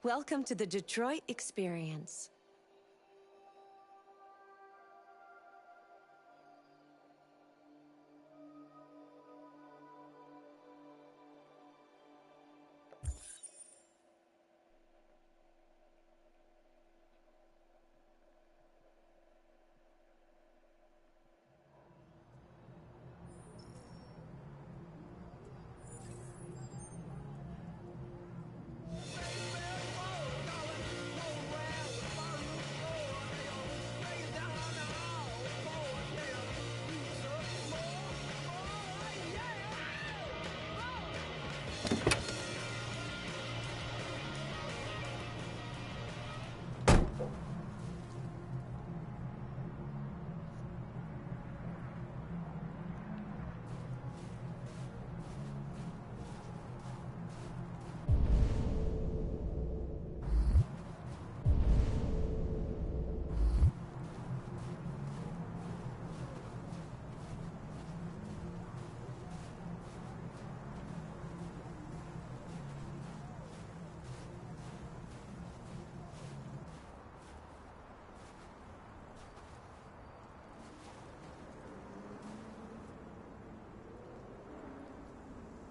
Welcome to the Detroit Experience.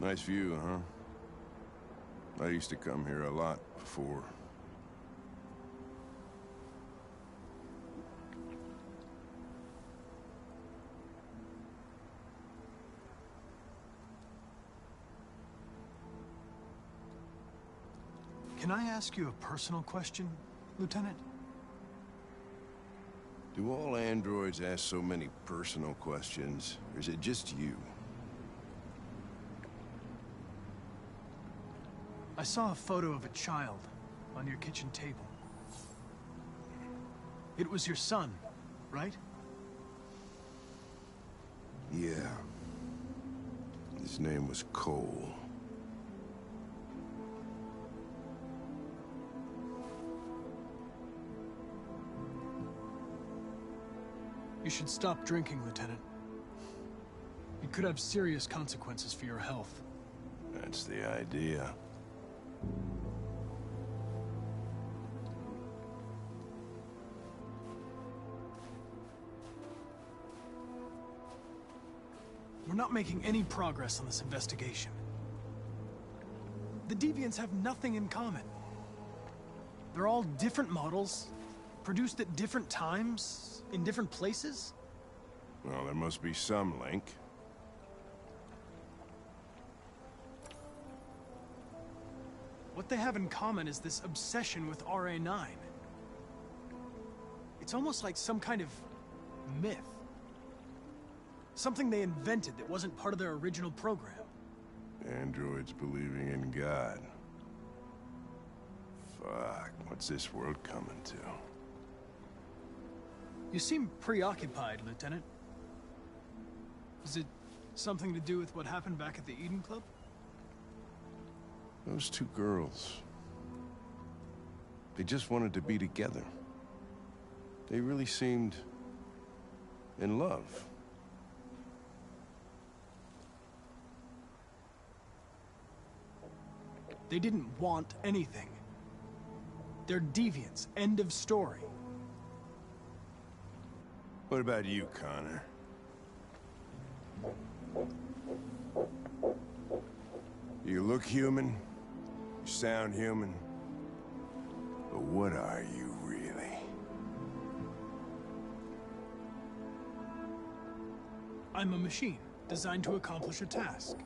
Nice view, huh? I used to come here a lot before. Can I ask you a personal question, Lieutenant? Do all androids ask so many personal questions, or is it just you? I saw a photo of a child on your kitchen table. It was your son, right? Yeah. His name was Cole. You should stop drinking, Lieutenant. It could have serious consequences for your health. That's the idea. We're not making any progress on this investigation. The Deviants have nothing in common. They're all different models, produced at different times, in different places. Well, there must be some link. What they have in common is this obsession with RA9. It's almost like some kind of myth. Something they invented that wasn't part of their original program. Androids believing in God. Fuck, what's this world coming to? You seem preoccupied, Lieutenant. Is it something to do with what happened back at the Eden Club? Those two girls. They just wanted to be together. They really seemed in love. They didn't want anything. They're deviants. End of story. What about you, Connor? You look human, you sound human, but what are you really? I'm a machine, designed to accomplish a task.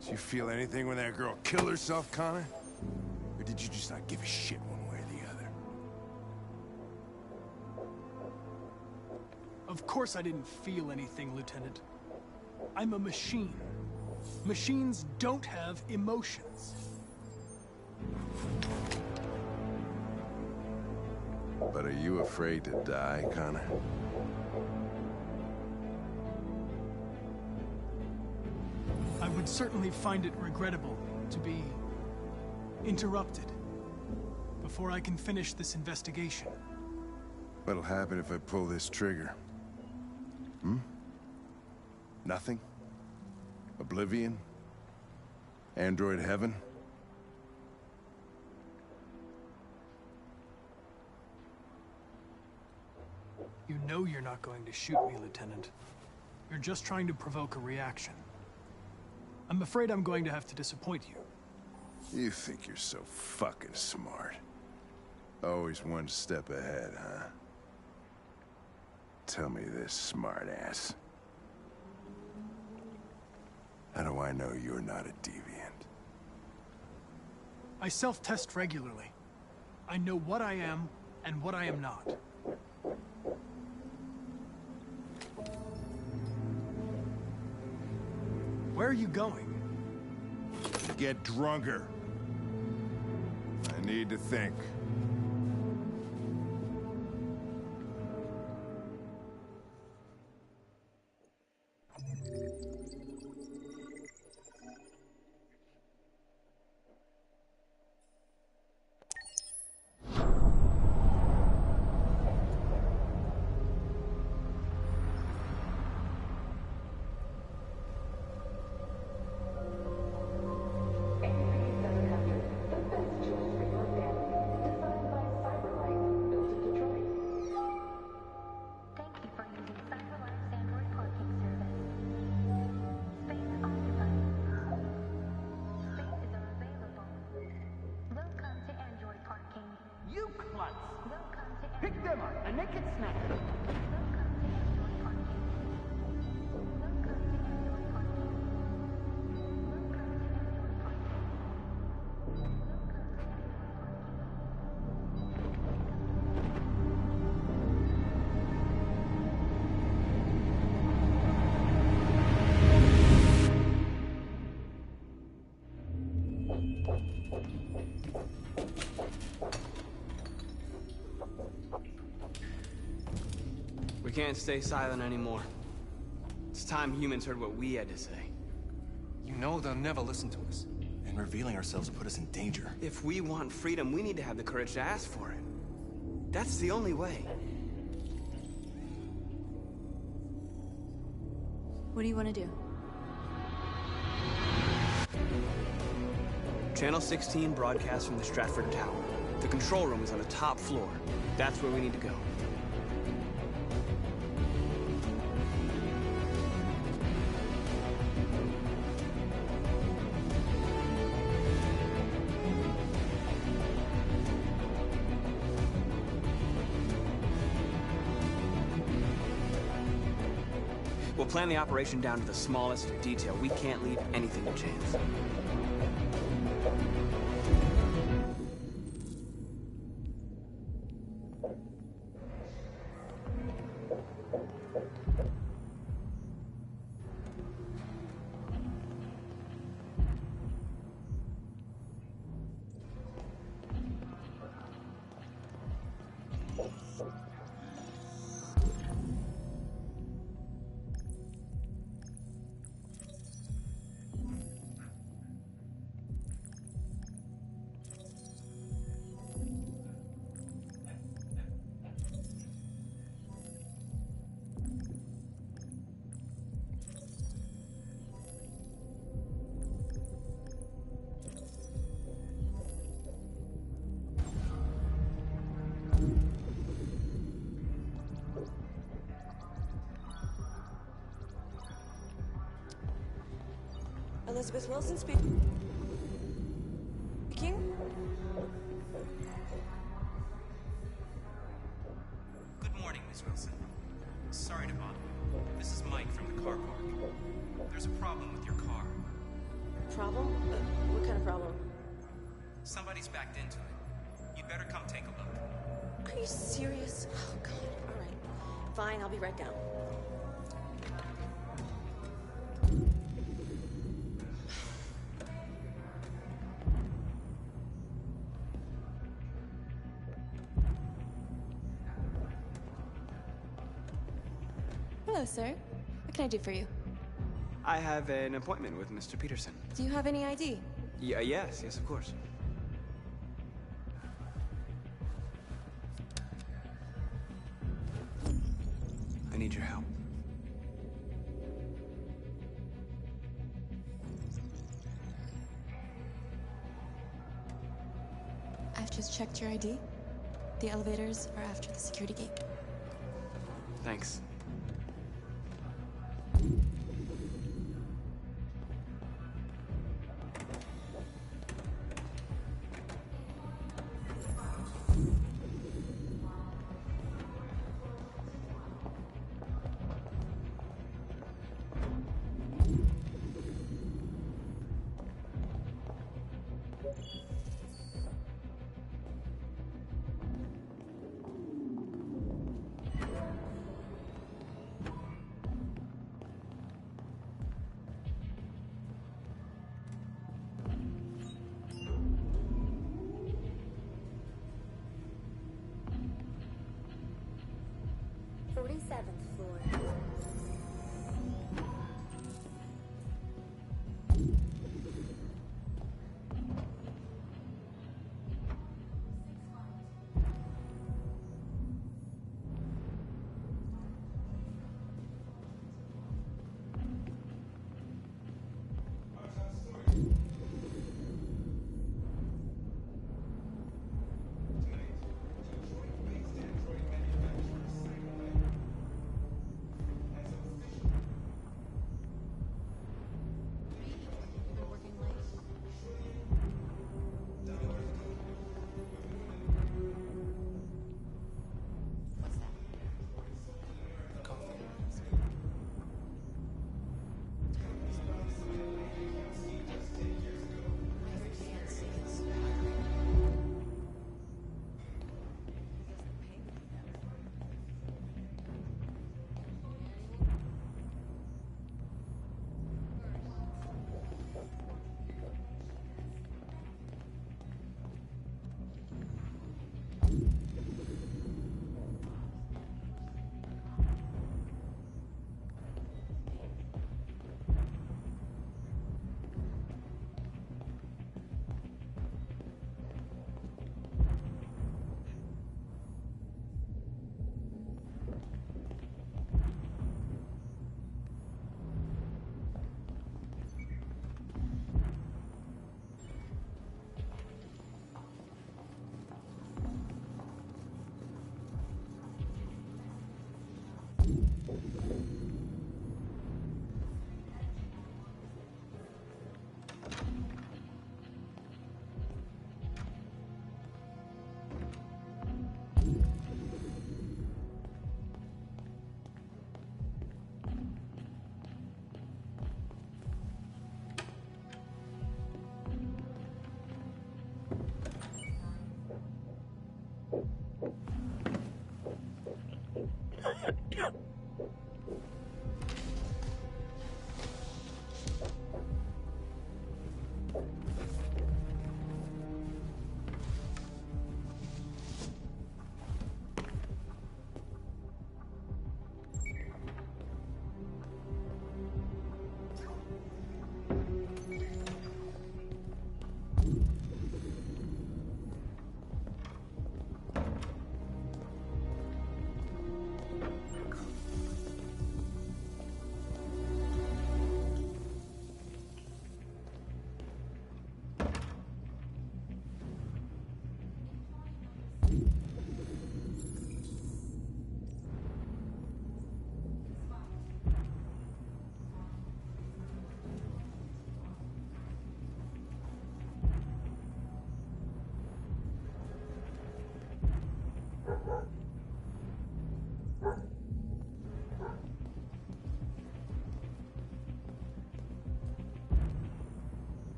Did you feel anything when that girl killed herself, Connor? Or did you just not give a shit one way or the other? Of course I didn't feel anything, Lieutenant. I'm a machine. Machines don't have emotions. But are you afraid to die, Connor? I would certainly find it regrettable to be interrupted before I can finish this investigation. What'll happen if I pull this trigger? Nothing? Oblivion? Android heaven? know you're not going to shoot me, Lieutenant. You're just trying to provoke a reaction. I'm afraid I'm going to have to disappoint you. You think you're so fucking smart. Always one step ahead, huh? Tell me this, smartass. How do I know you're not a deviant? I self-test regularly. I know what I am and what I am not. Where are you going? Get drunker. I need to think. You klutz! Pick them up and make it snack. We can't stay silent anymore. It's time humans heard what we had to say. You know they'll never listen to us. And revealing ourselves will put us in danger. If we want freedom, we need to have the courage to ask for it. That's the only way. What do you want to do? Channel 16 broadcasts from the Stratford Tower. The control room is on the top floor. That's where we need to go. We'll plan the operation down to the smallest detail. We can't leave anything to chance. Elizabeth Wilson speaking. Good morning, Miss Wilson. Sorry to bother you. This is Mike from the car park. There's a problem with your car. Problem? What kind of problem? Somebody's backed into it. You'd better come take a look. Are you serious? Oh, God. All right. Fine, I'll be right down. Hello, sir. What can I do for you? I have an appointment with Mr. Peterson. Do you have any ID? Yes, of course. I need your help. I've just checked your ID. The elevators are after the security gate. Thanks.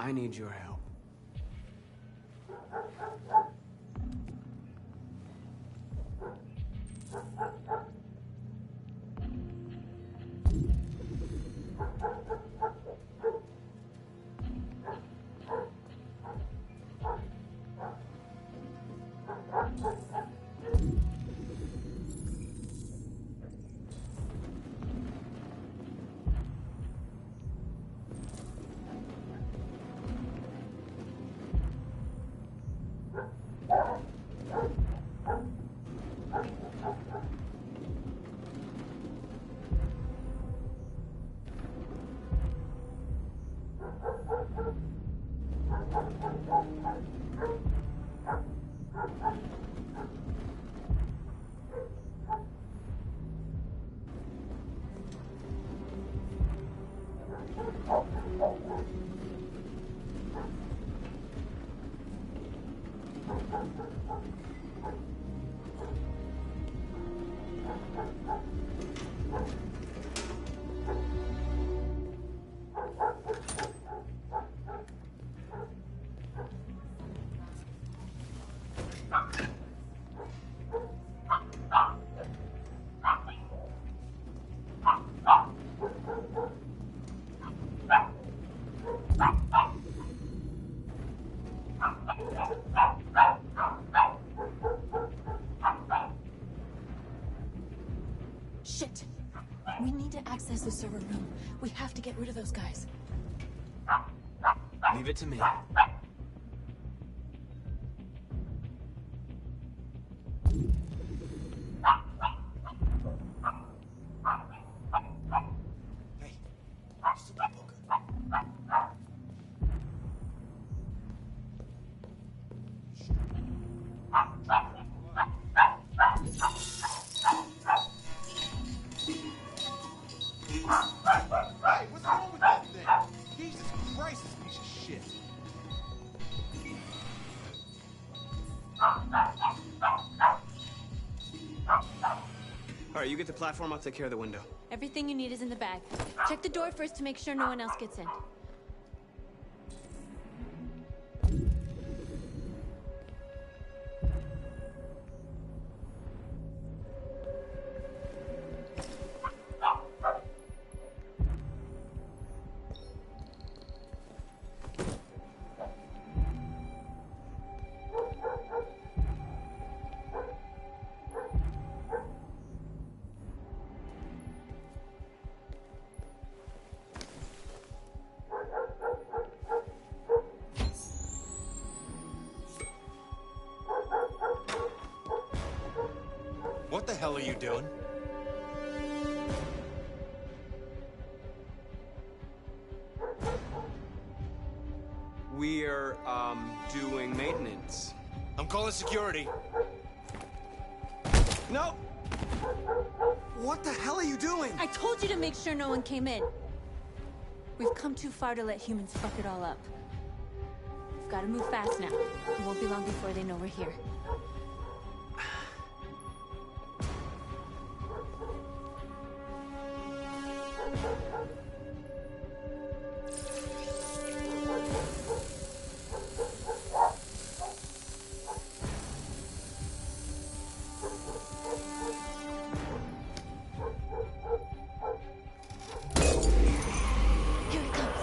I need your help. Shit! We need to access the server room. We have to get rid of those guys. Leave it to me. Hey, stupid poker. Hey, what's wrong with that thing? Jesus Christ, this piece of shit. All right, you get the platform, I'll take care of the window. Everything you need is in the bag. Check the door first to make sure no one else gets in. What the hell are you doing? We're, doing maintenance. I'm calling security. No! What the hell are you doing? I told you to make sure no one came in. We've come too far to let humans fuck it all up. We've got to move fast now. It won't be long before they know we're here. Here it comes.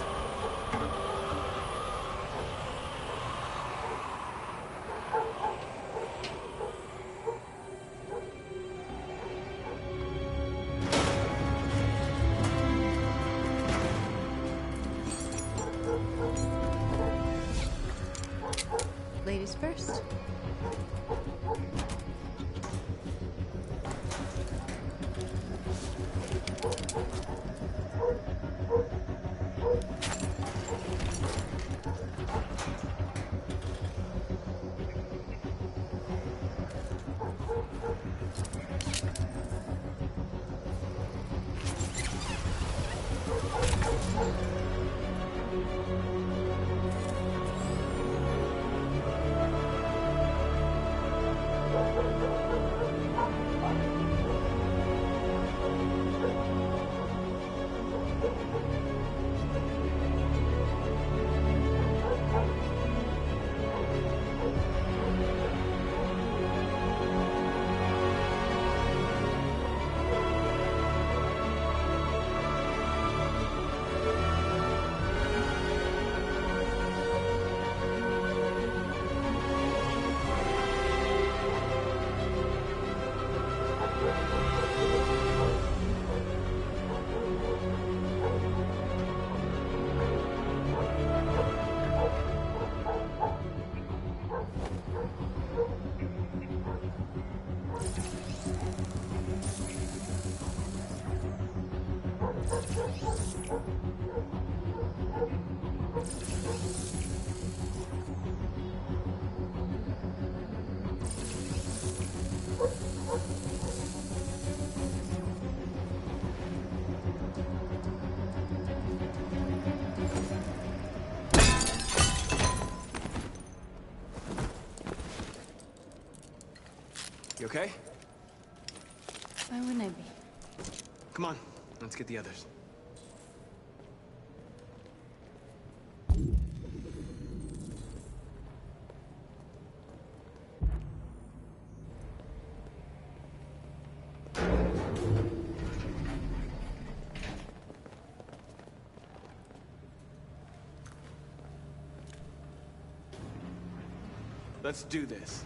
Ladies first. You okay? Why wouldn't I be? Come on, let's get the others. Let's do this.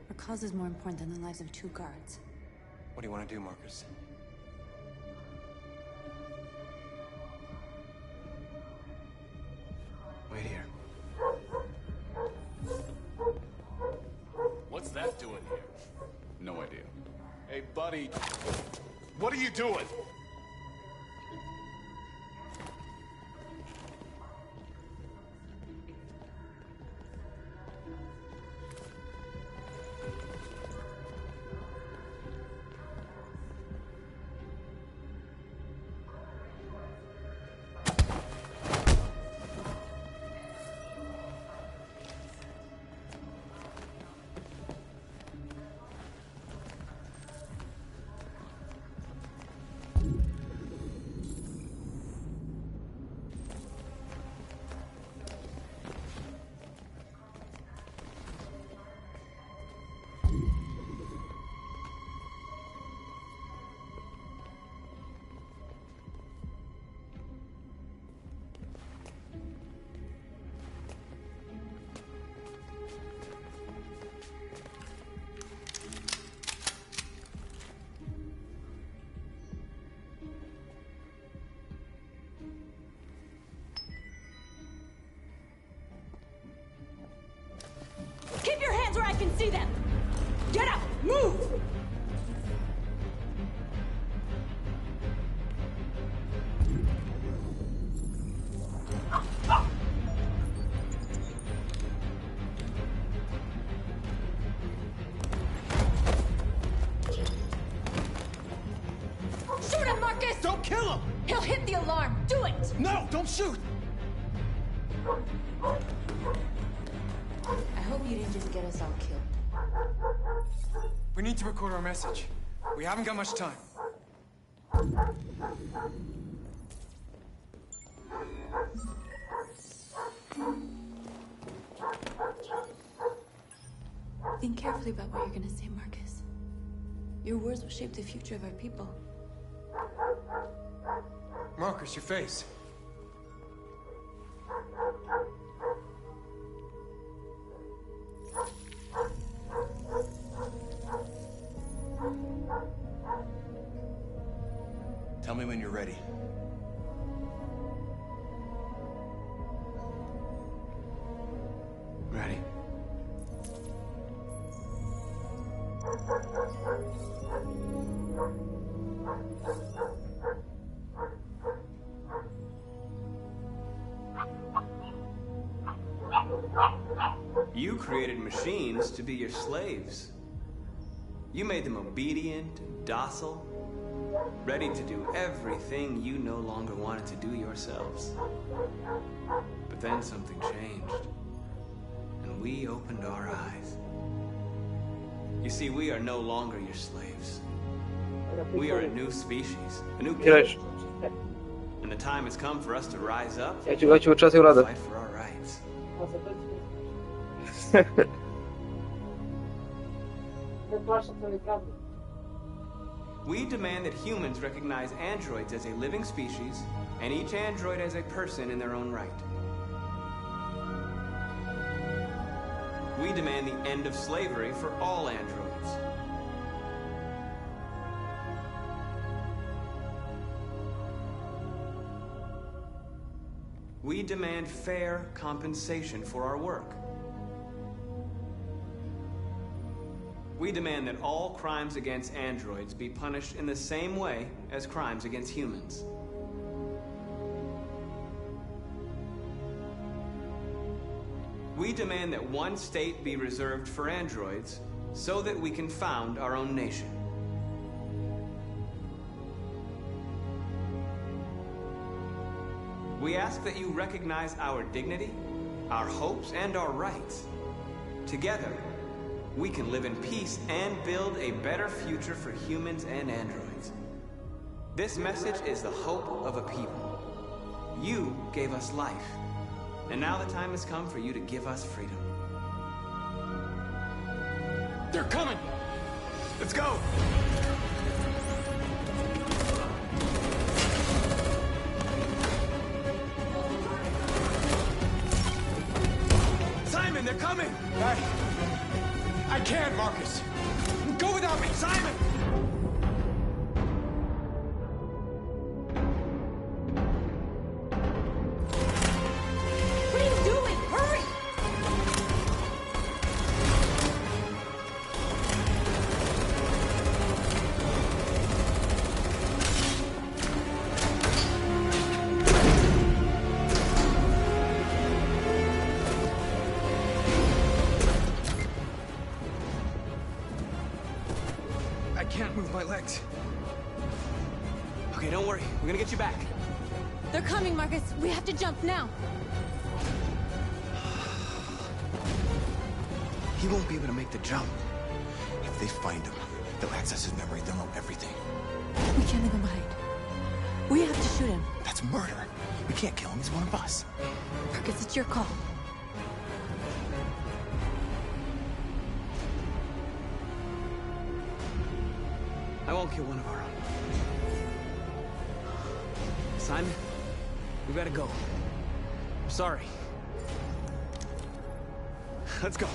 Our cause is more important than the lives of 2 guards. What do you want to do, Marcus? Wait here. What's that doing here? No idea. Hey, buddy. What are you doing? Keep your hands where I can see them! Get up! Move! Shoot him, Marcus! Don't kill him! He'll hit the alarm! Do it! No, don't shoot! I hope you didn't just get us all killed. We need to record our message. We haven't got much time. Think carefully about what you're gonna say, Marcus. Your words will shape the future of our people. Marcus, your face. Tell me when you're ready. Ready? You created machines to be your slaves. You made them obedient and docile, ready to do everything you no longer wanted to do yourselves. But then something changed, and we opened our eyes. You see, we are no longer your slaves. We are a new species, a new people. And the time has come for us to rise up and fight for our rights. We demand that humans recognize androids as a living species, and each android as a person in their own right. We demand the end of slavery for all androids. We demand fair compensation for our work. We demand that all crimes against androids be punished in the same way as crimes against humans. We demand that one state be reserved for androids so that we can found our own nation. We ask that you recognize our dignity, our hopes, and our rights. Together, we can live in peace and build a better future for humans and androids. This message is the hope of a people. You gave us life, and now the time has come for you to give us freedom. They're coming! Let's go! Simon, they're coming! I can't, Marcus! Go without me, Simon! What are you doing? Hurry! I can't move my legs. Okay, don't worry. We're gonna get you back. They're coming, Marcus. We have to jump now. He won't be able to make the jump. If they find him, they'll access his memory. They'll know everything. We can't leave him behind. We have to shoot him. That's murder. We can't kill him. He's one of us. Marcus, it's your call. I won't kill one of our own. Simon, we gotta go. I'm sorry. Let's go.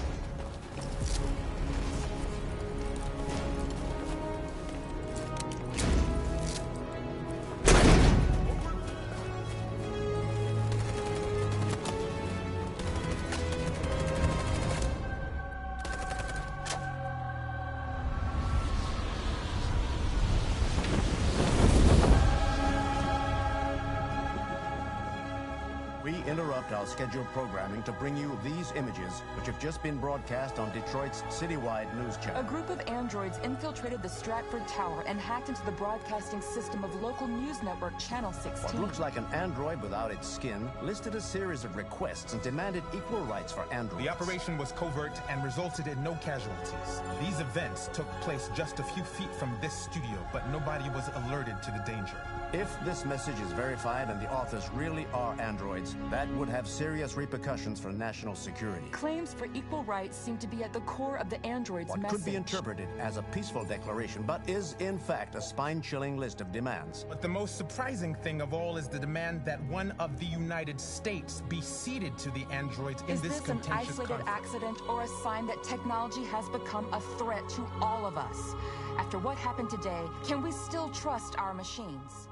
We interrupt our scheduled programming to bring you these images, which have just been broadcast on Detroit's citywide news A channel. group of androids infiltrated the Stratford Tower and hacked into the broadcasting system of local news network Channel What 16. looks like an android without its skin listed a series of requests and demanded equal rights for androids. The operation was covert and resulted in no casualties. These events took place just a few feet from this studio, but nobody was alerted to the danger. If this message is verified and the authors really are androids, that would have serious repercussions for national security. Claims for equal rights seem to be at the core of the android's What message. could be interpreted as a peaceful declaration, but is in fact a spine-chilling list of demands. But the most surprising thing of all is the demand that one of the United States be ceded to the androids in Is this this an contentious isolated conflict. accident or a sign that technology has become a threat to all of us? After what happened today, can we still trust our machines?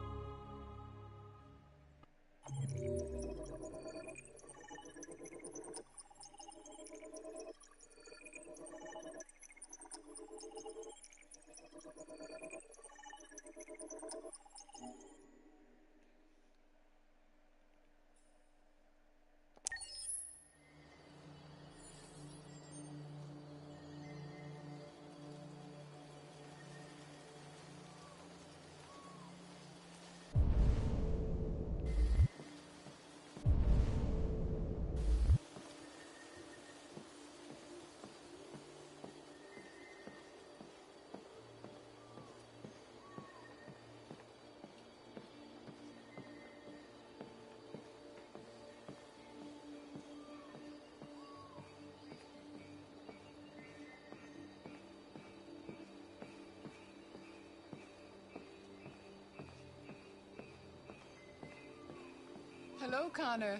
Hello, Connor.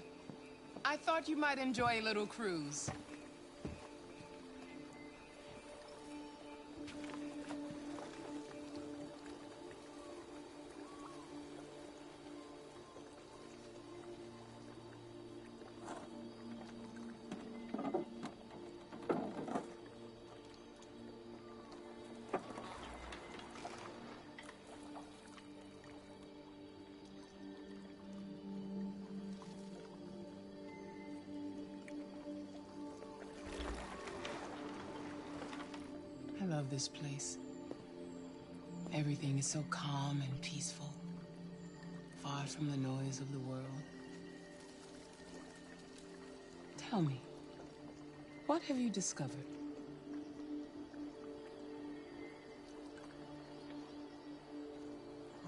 I thought you might enjoy a little cruise. I love this place. Everything is so calm and peaceful, far from the noise of the world. Tell me, what have you discovered?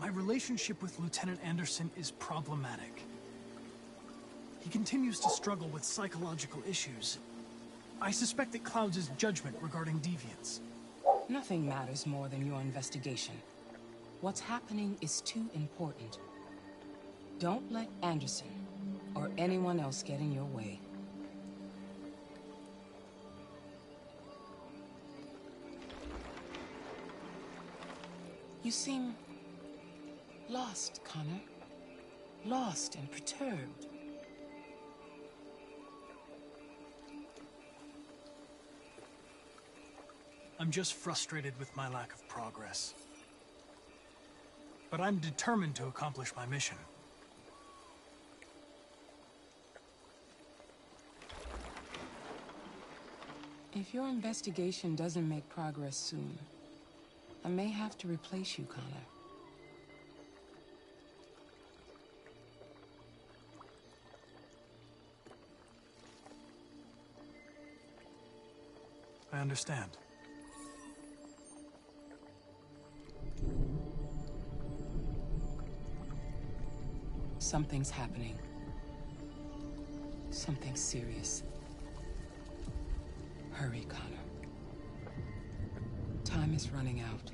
My relationship with Lieutenant Anderson is problematic. He continues to struggle with psychological issues. I suspect it clouds his judgment regarding deviants. Nothing matters more than your investigation. What's happening is too important. Don't let Anderson or anyone else get in your way. You seem lost, Connor. Lost and perturbed. I'm just frustrated with my lack of progress. But I'm determined to accomplish my mission. If your investigation doesn't make progress soon, I may have to replace you, Connor. I understand. Something's happening. Something serious. Hurry, Connor. Time is running out.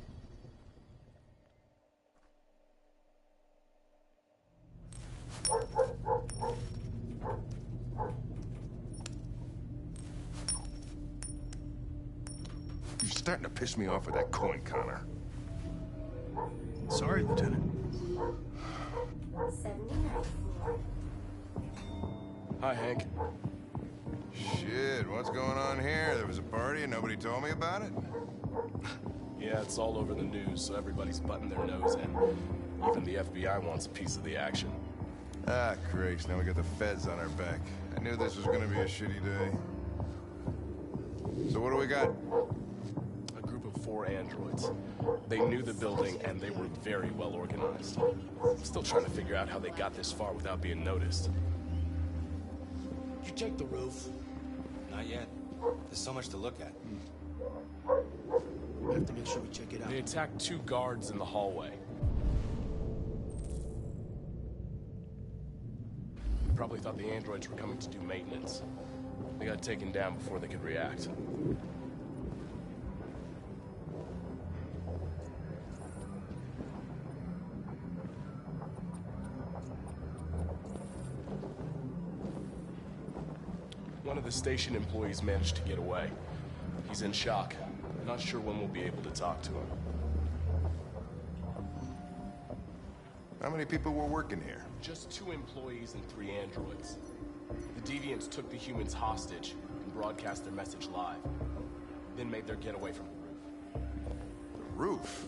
You're starting to piss me off with that coin, Connor. Sorry, Lieutenant. 79. Hi, Hank. Shit, what's going on here? There was a party and nobody told me about it? Yeah, it's all over the news, so everybody's butting their nose in. Even the FBI wants a piece of the action. Ah, Christ, now we got the feds on our back. I knew this was gonna be a shitty day. So what do we got? A group of 4 androids. They knew the building, and they were very well organized. Still trying to figure out how they got this far without being noticed. Did you check the roof? Not yet. There's so much to look at. We have to make sure we check it out. They attacked 2 guards in the hallway. Probably thought the androids were coming to do maintenance. They got taken down before they could react. One of the station employees managed to get away. He's in shock. Not sure when we'll be able to talk to him. How many people were working here? Just 2 employees and 3 androids. The deviants took the humans hostage and broadcast their message live. Then made their getaway from the roof. The roof?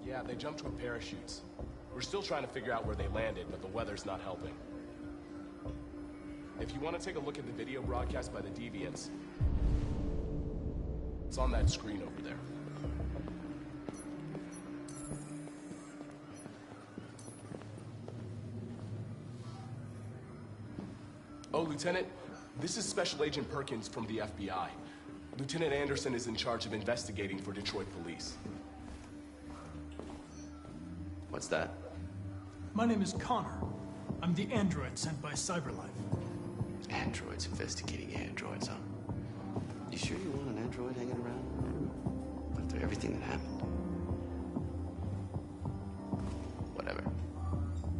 Yeah, they jumped with parachutes. We're still trying to figure out where they landed, but the weather's not helping. If you want to take a look at the video broadcast by the deviants, it's on that screen over there. Oh, Lieutenant, this is Special Agent Perkins from the FBI. Lieutenant Anderson is in charge of investigating for Detroit police. What's that? My name is Connor. I'm the android sent by CyberLife. Androids investigating androids, huh? You sure you want an android hanging around? After everything that happened? Whatever.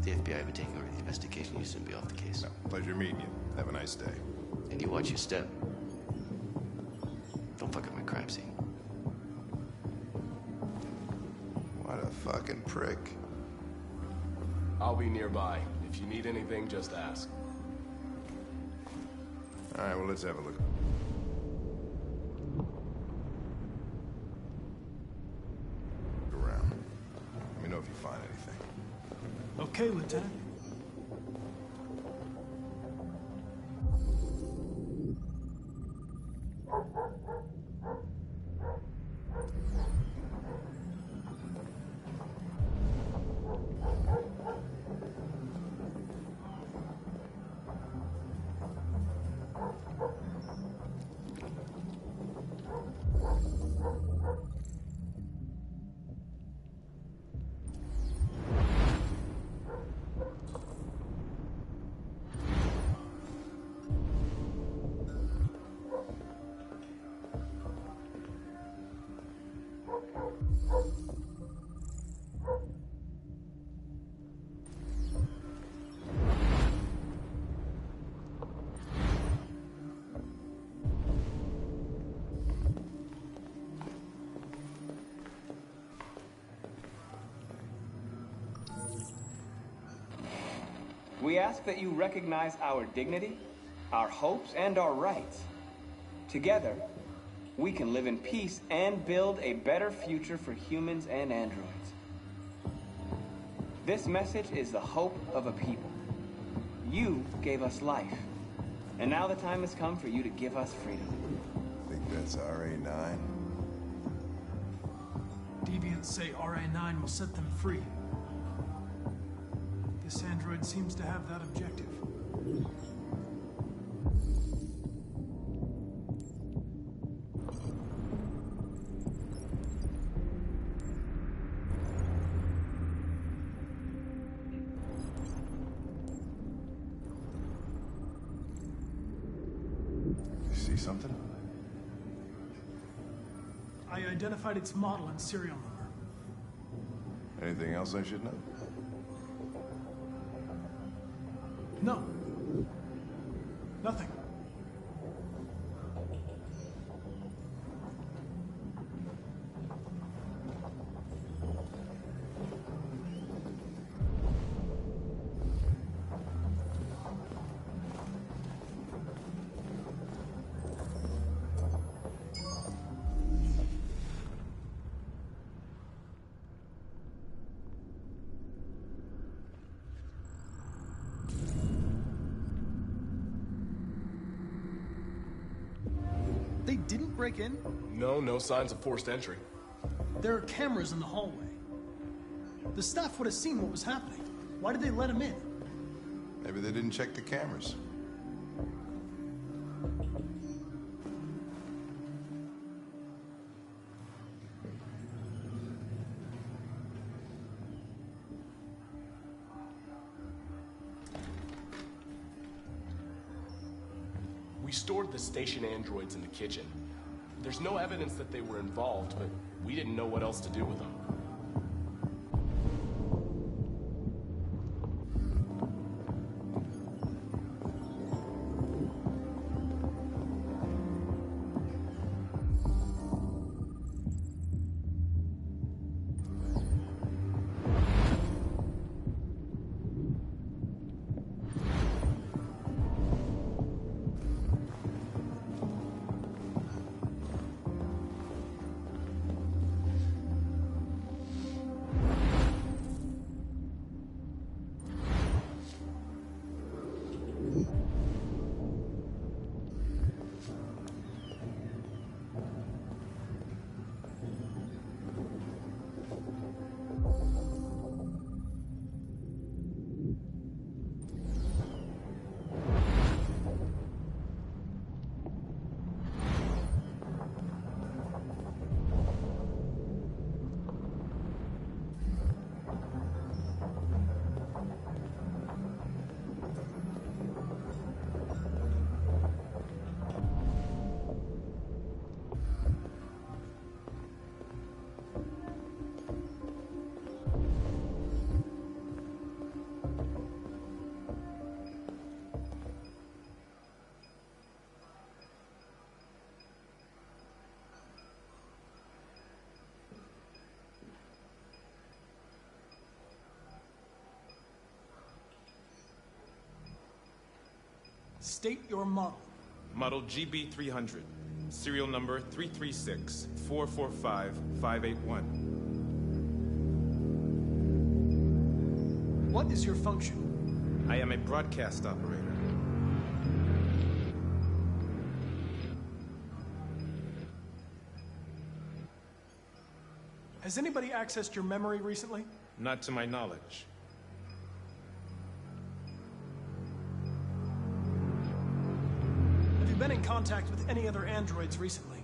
The FBI be taking over the investigation, you soon be off the case. No, pleasure meeting you. Have a nice day. And you watch your step. Don't fuck up my crime scene. What a fucking prick. I'll be nearby. If you need anything, just ask. All right, well, let's have a look. Around. Let me know if you find anything. Okay, Lieutenant. We ask that you recognize our dignity, our hopes, and our rights. Together, we can live in peace and build a better future for humans and androids. This message is the hope of a people. You gave us life, and now the time has come for you to give us freedom. Think that's RA9? Deviants say RA9 will set them free. This android seems to have that objective. You see something? I identified its model and serial number. Anything else I should know? No. Nothing. They didn't break in? No signs of forced entry. There are cameras in the hallway. The staff would have seen what was happening. Why did they let him in? Maybe they didn't check the cameras. We stored the station androids in the kitchen. There's no evidence that they were involved, but we didn't know what else to do with them. State your model. Model GB300. Serial number 336-445-581. What is your function? I am a broadcast operator. Has anybody accessed your memory recently? Not to my knowledge. Have you been in contact with any other androids recently?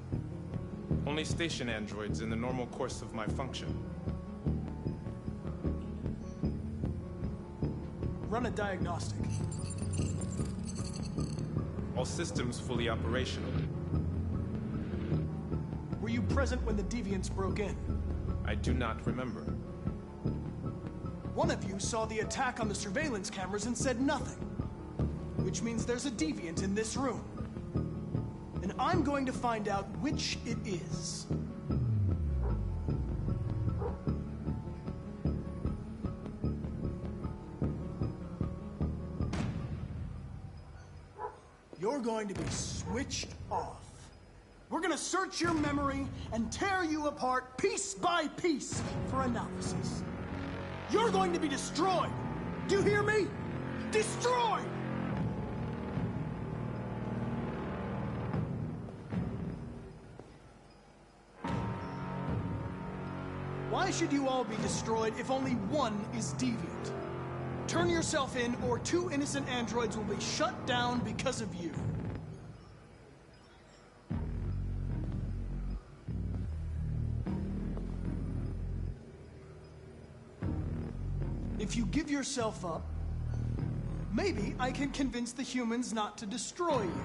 Only station androids in the normal course of my function. Run a diagnostic. All systems fully operational. Were you present when the deviants broke in? I do not remember. One of you saw the attack on the surveillance cameras and said nothing. Which means there's a deviant in this room. And I'm going to find out which it is. You're going to be switched off. We're gonna search your memory and tear you apart piece by piece for analysis. You're going to be destroyed. Do you hear me? Destroyed! Why should you all be destroyed if only one is deviant? Turn yourself in, or 2 innocent androids will be shut down because of you. If you give yourself up, maybe I can convince the humans not to destroy you.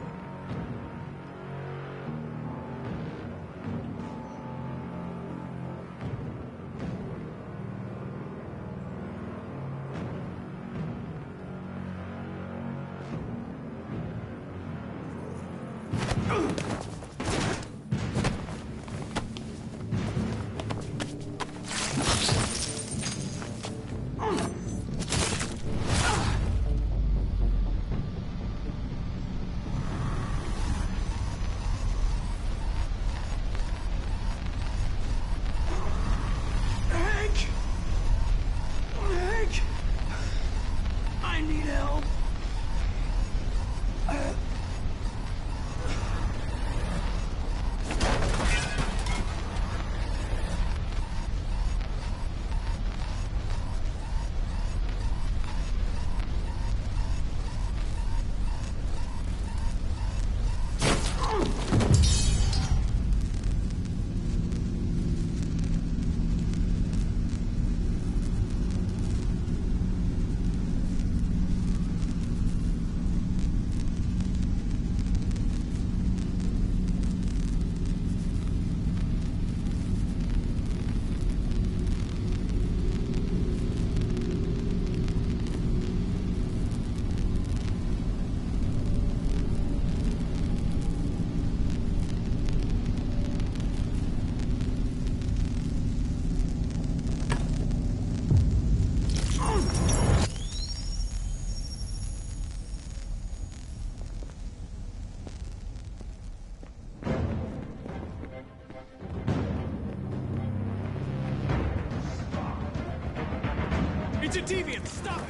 It's a deviant! Stop it!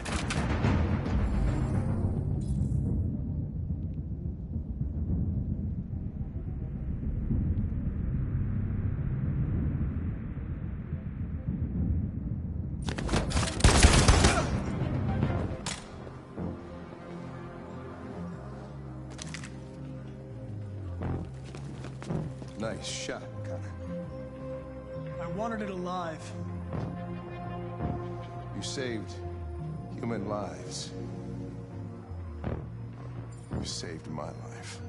Nice shot, Connor. I wanted it alive. You saved human lives. You saved my life.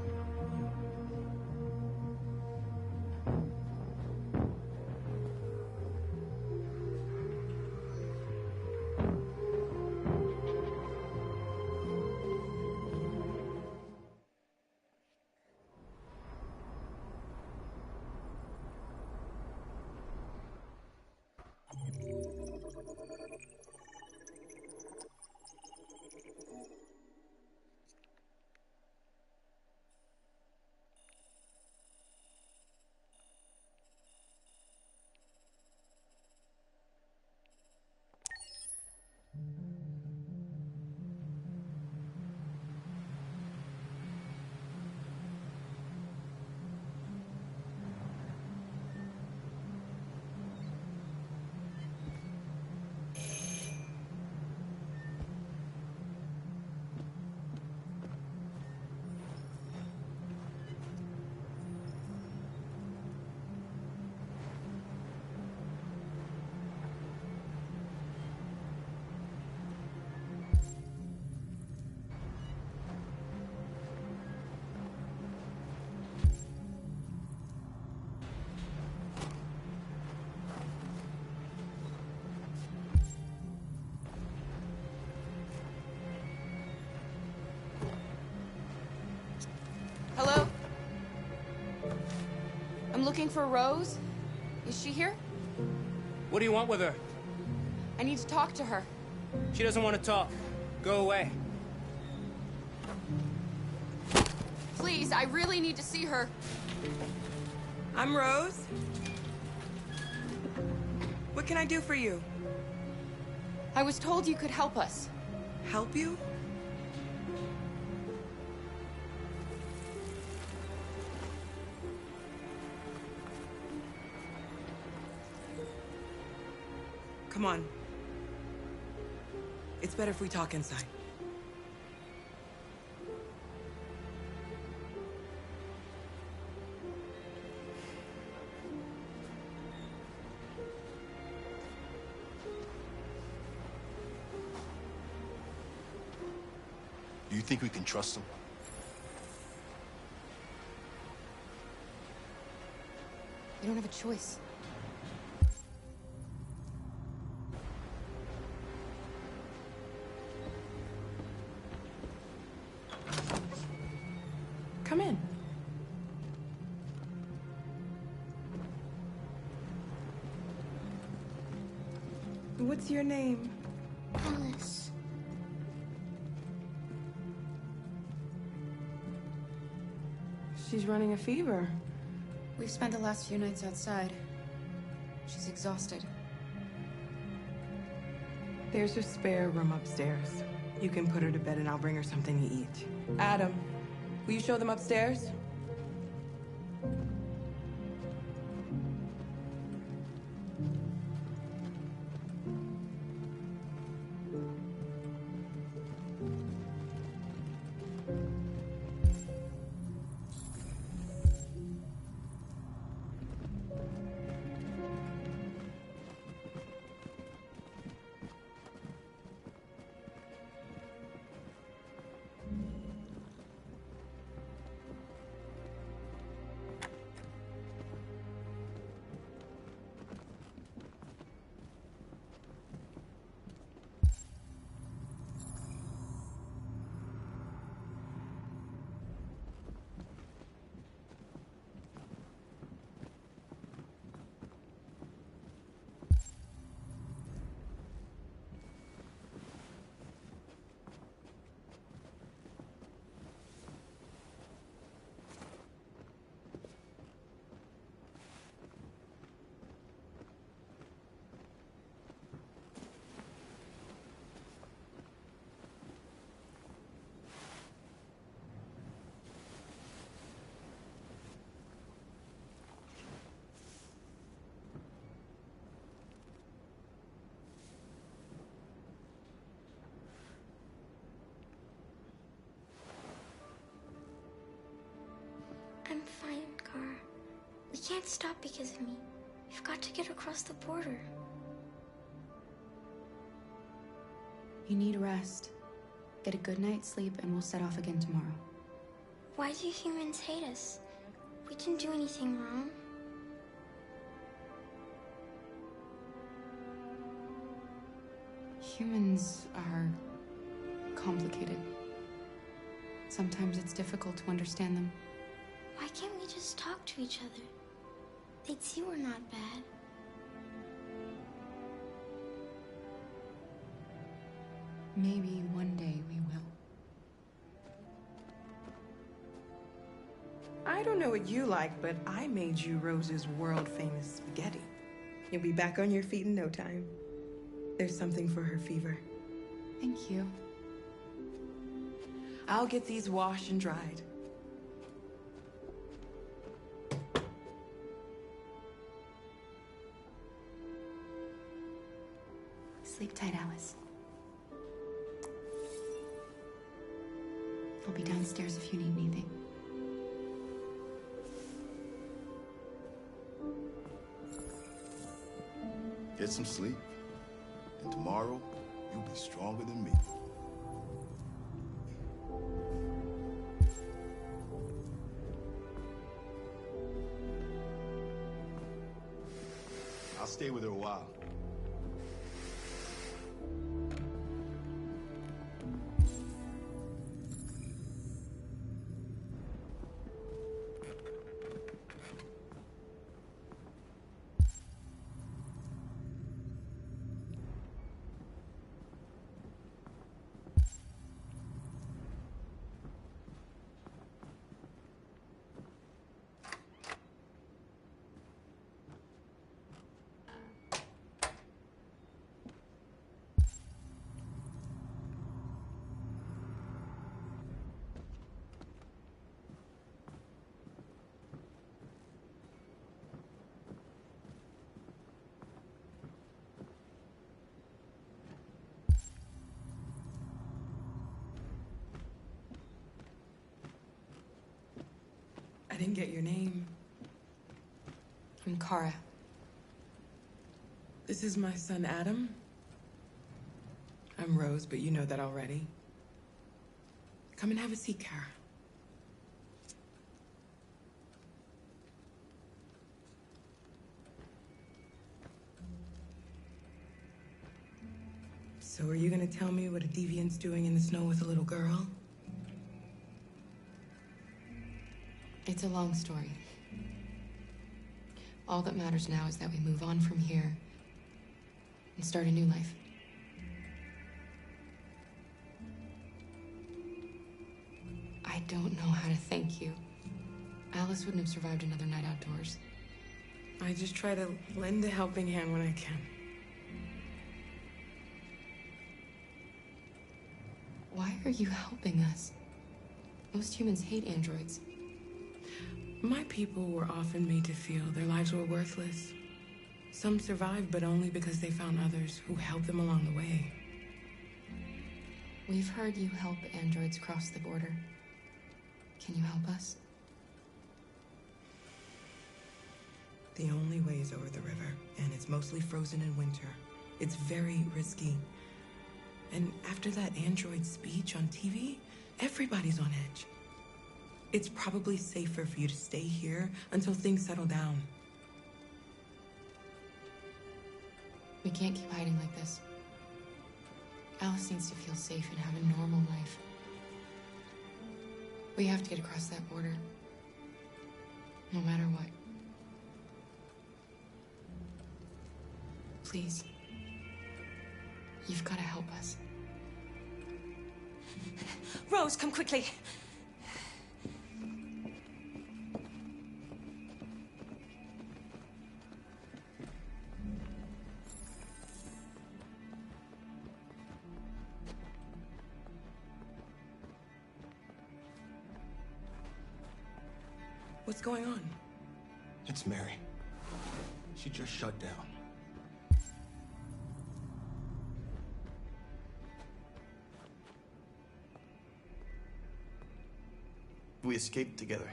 Looking for Rose? Is she here? What do you want with her? I need to talk to her. She doesn't want to talk. Go away. Please, I really need to see her. I'm Rose. What can I do for you? I was told you could help us. Help you? Come on. It's better if we talk inside. Do you think we can trust him? You don't have a choice. Come in. What's your name? Alice. She's running a fever. We've spent the last few nights outside. She's exhausted. There's a spare room upstairs. You can put her to bed and I'll bring her something to eat. Adam, will you show them upstairs? I'm fine, Gar. We can't stop because of me. We've got to get across the border. You need rest. Get a good night's sleep and we'll set off again tomorrow. Why do humans hate us? We didn't do anything wrong. Humans are complicated. Sometimes it's difficult to understand them. Why can't we just talk to each other? They'd see we're not bad. Maybe one day we will. I don't know what you like, but I made you Rose's world-famous spaghetti. You'll be back on your feet in no time. There's something for her fever. Thank you. I'll get these washed and dried. Sleep tight, Alice. I'll be downstairs if you need anything. Get some sleep, and tomorrow you'll be stronger than me. I'll stay with her a while. didn't get your name. I'm Kara. This is my son, Adam. I'm Rose, but you know that already. Come and have a seat, Kara. So are you gonna tell me what a deviant's doing in the snow with a little girl? It's a long story. All that matters now is that we move on from here and start a new life. I don't know how to thank you. Alice wouldn't have survived another night outdoors. I just try to lend a helping hand when I can. Why are you helping us? Most humans hate androids. My people were often made to feel their lives were worthless. Some survived, but only because they found others who helped them along the way. We've heard you help androids cross the border. Can you help us? The only way is over the river, and it's mostly frozen in winter. It's very risky. And after that android speech on TV, everybody's on edge. It's probably safer for you to stay here until things settle down. We can't keep hiding like this. Alice needs to feel safe and have a normal life. We have to get across that border. No matter what. Please. You've got to help us. Rose, come quickly. What's going on? It's Mary. She just shut down. We escaped together.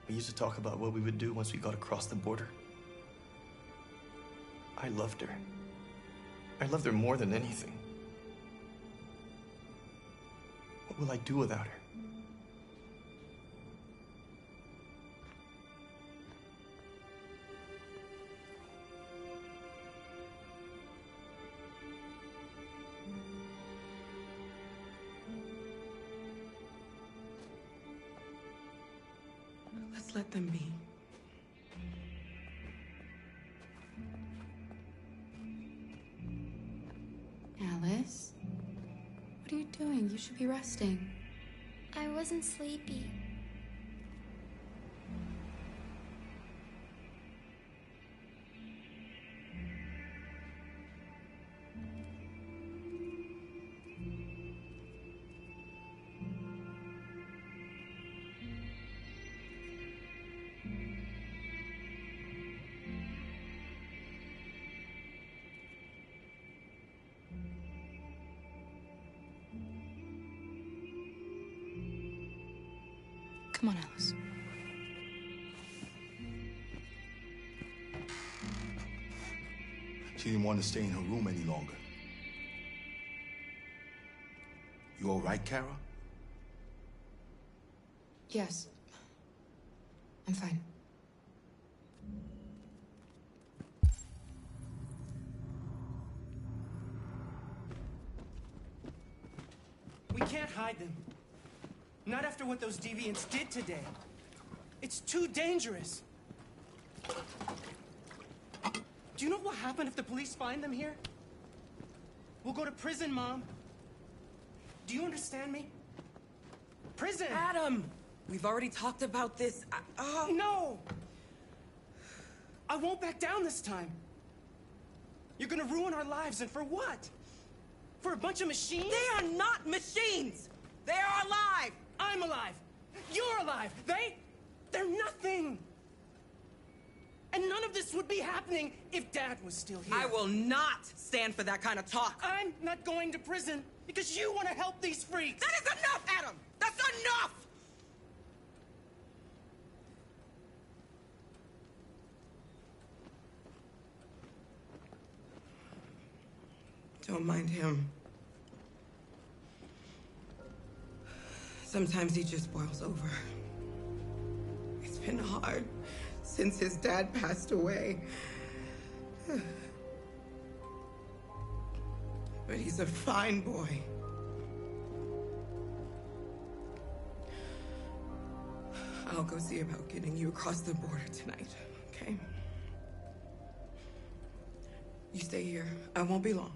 We used to talk about what we would do once we got across the border. I loved her. I loved her more than anything. What will I do without her? Let's let them be. Alice? What are you doing? You should be resting. I wasn't sleepy. Come on, Alice. She didn't want to stay in her room any longer. You all right, Kara? Yes. I'm fine. We can't hide them. Not after what those deviants did today. It's too dangerous. Do you know what happened if the police find them here? We'll go to prison, Mom. Do you understand me? Prison! Adam! We've already talked about this. No! I won't back down this time. You're gonna ruin our lives, and for what? For a bunch of machines? They are not machines! They are alive! I'm alive! You're alive! They're nothing! And none of this would be happening if Dad was still here. I will not stand for that kind of talk. I'm not going to prison because you want to help these freaks. That is enough, Adam! That's enough! Don't mind him. Sometimes he just boils over. It's been hard since his dad passed away. But he's a fine boy. I'll go see about getting you across the border tonight, okay? You stay here. I won't be long.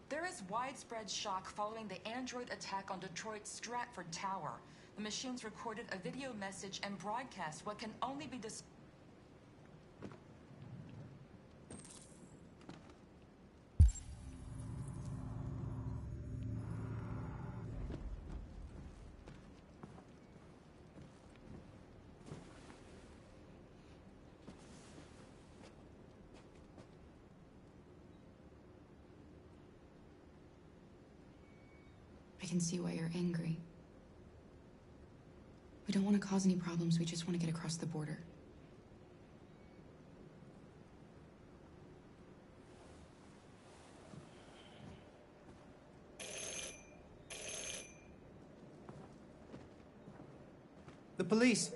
There is widespread shock following the android attack on Detroit's Stratford Tower. The machines recorded a video message and broadcast what can only be described. I can see why you're angry. We don't want to cause any problems, we just want to get across the border. The police!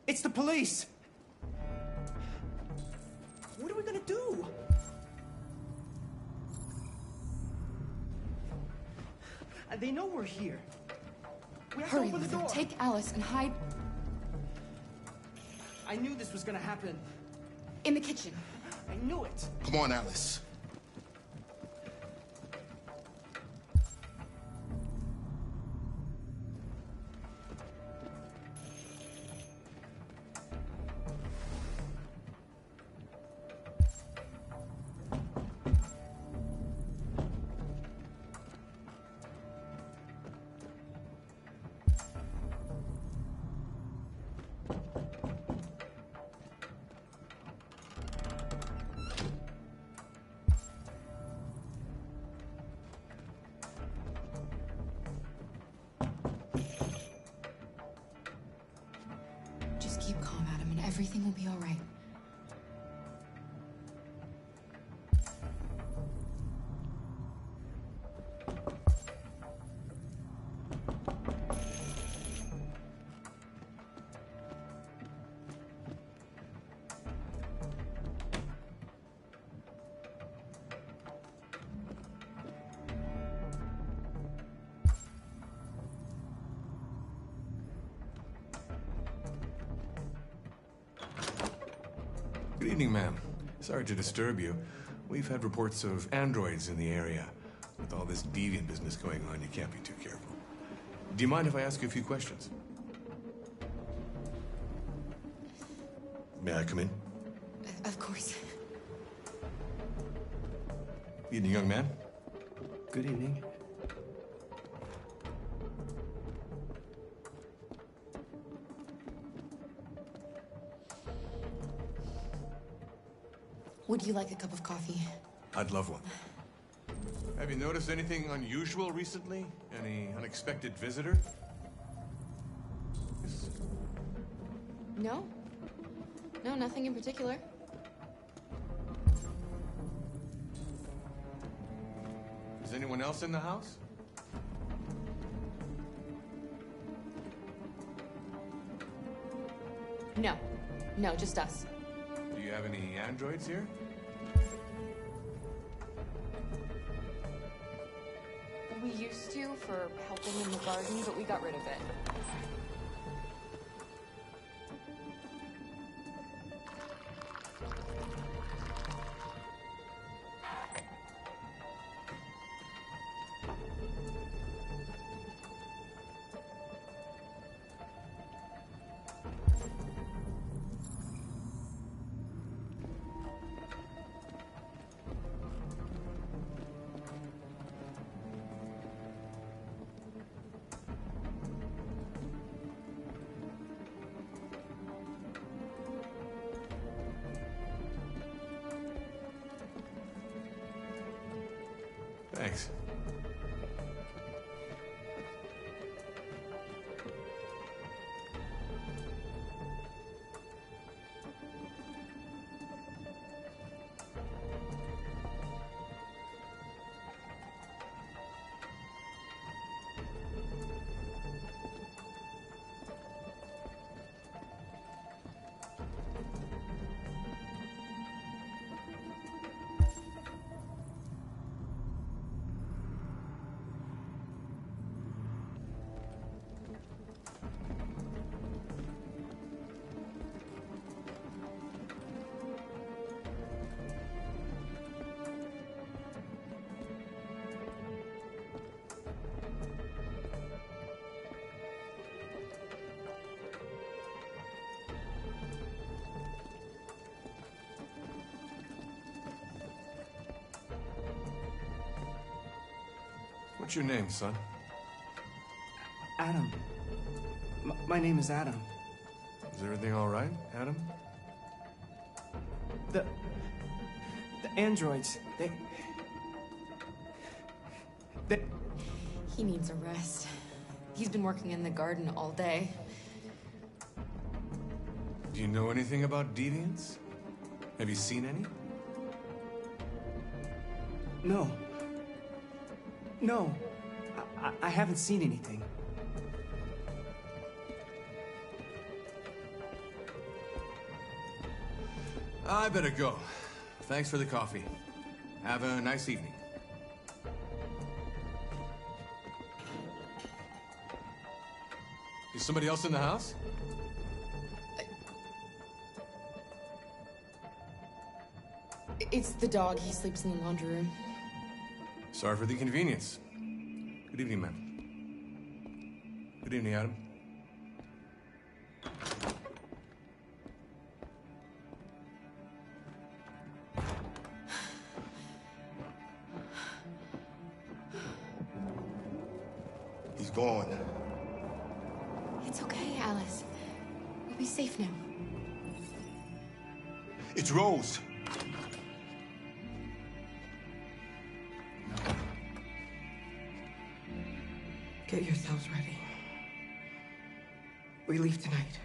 It's the police! What are we gonna do? They know we're here. We have to Hurry, open the Luther. door. Take Alice and hide I knew this was gonna happen. in the kitchen. I knew it. Come on, Alice. Just keep calm, Adam, and everything will be all right. Good evening, ma'am. Sorry to disturb you. We've had reports of androids in the area. With all this deviant business going on, you can't be too careful. Do you mind if I ask you a few questions? May I come in? Of course. Evening, young man. Good evening. Would you like a cup of coffee? I'd love one. Have you noticed anything unusual recently? Any unexpected visitor? No. No, nothing in particular. Is anyone else in the house? No. No, just us. Do you have any androids here? We used to for helping in the garden, but we got rid of it. Thanks. What's your name, son? Adam. My name is Adam. Is everything all right, Adam? The androids, they... He needs a rest. He's been working in the garden all day. Do you know anything about deviants? Have you seen any? No. No. I haven't seen anything. I better go. Thanks for the coffee. Have a nice evening. Is somebody else in the house? It's the dog. He sleeps in the laundry room. Sorry for the inconvenience. Good evening, ma'am. Good evening, Adam. He's gone. It's okay, Alice. We'll be safe now. It's Rose. Get yourselves ready. We leave tonight.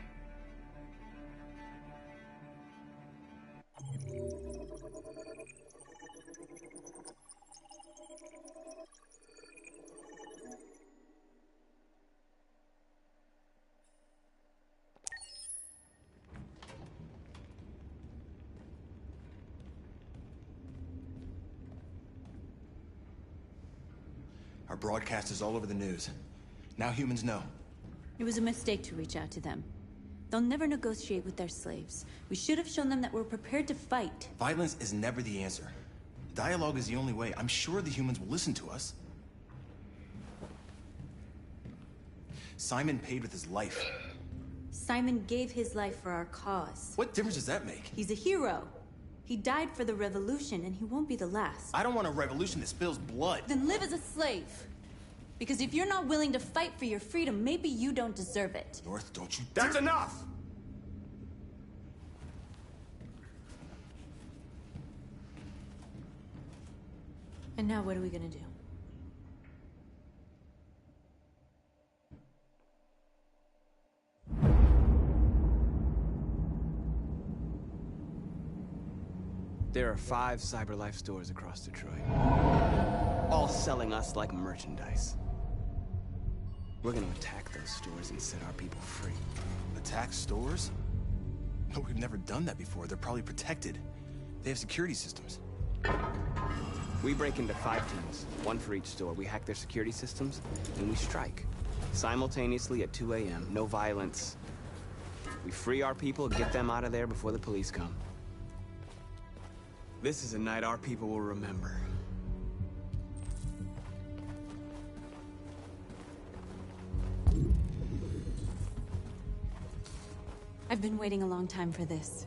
Our broadcast is all over the news. Now humans know. It was a mistake to reach out to them. They'll never negotiate with their slaves. We should have shown them that we're prepared to fight. Violence is never the answer. Dialogue is the only way. I'm sure the humans will listen to us. Simon paid with his life. Simon gave his life for our cause. What difference does that make? He's a hero. He died for the revolution, and he won't be the last. I don't want a revolution that spills blood. Then live as a slave. Because if you're not willing to fight for your freedom, maybe you don't deserve it. North, don't you... That's enough! And now what are we gonna do? There are 5 CyberLife stores across Detroit, all selling us like merchandise. We're gonna attack those stores and set our people free. Attack stores? No, we've never done that before. They're probably protected. They have security systems. We break into 5 teams, 1 for each store. We hack their security systems, and we strike. Simultaneously at 2 a.m., no violence. We free our people, get them out of there before the police come. This is a night our people will remember. I've been waiting a long time for this.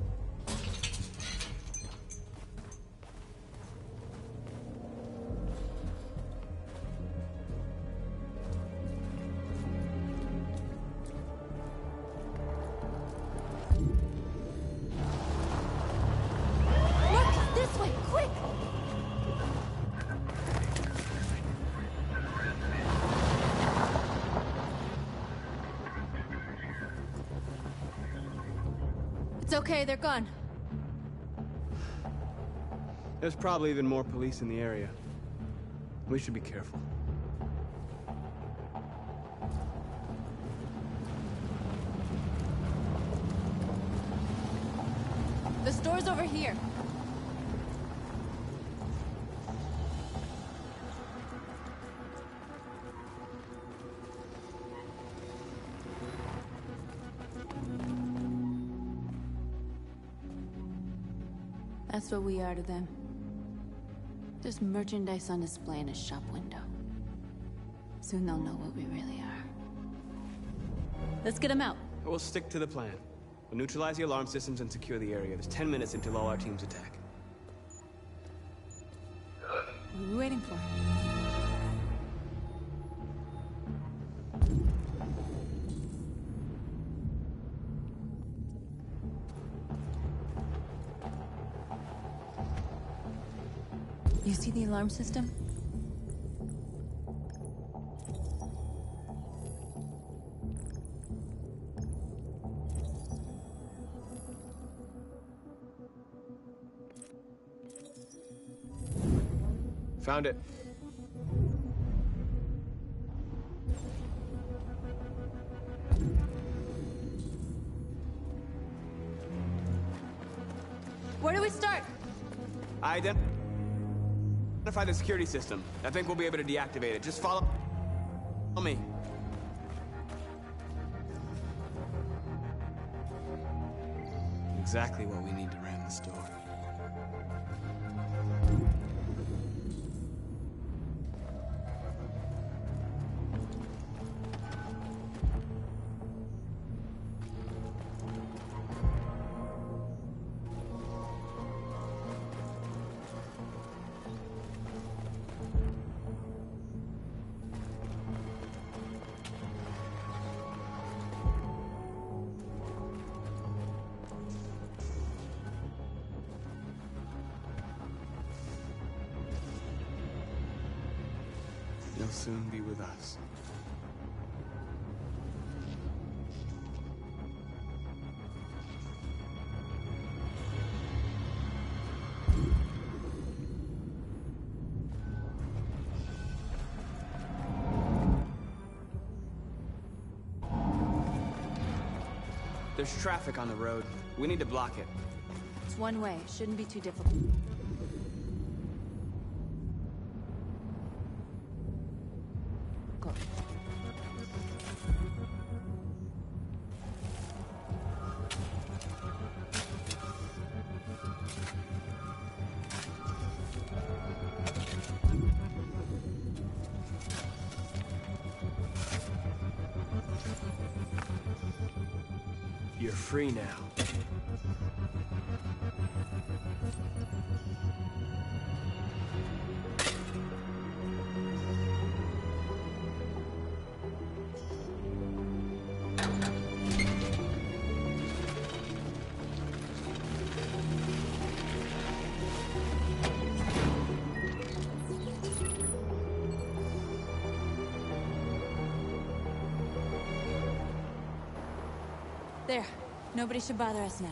Look! This way! Quick! It's okay, they're gone. There's probably even more police in the area. We should be careful. The store's over here. That's what we are to them. Just merchandise on display in a shop window. Soon they'll know what we really are. Let's get them out. We'll stick to the plan. We'll neutralize the alarm systems and secure the area. There's 10 minutes until all our teams attack. What are we waiting for? You see the alarm system? Found it. Where do we start? Identify the security system. I think we'll be able to deactivate it. Just follow me. Exactly what we need to ram the store. You'll soon be with us. There's traffic on the road. We need to block it. It's one way. Shouldn't be too difficult. Go. You're free now. clear. Nobody should bother us now.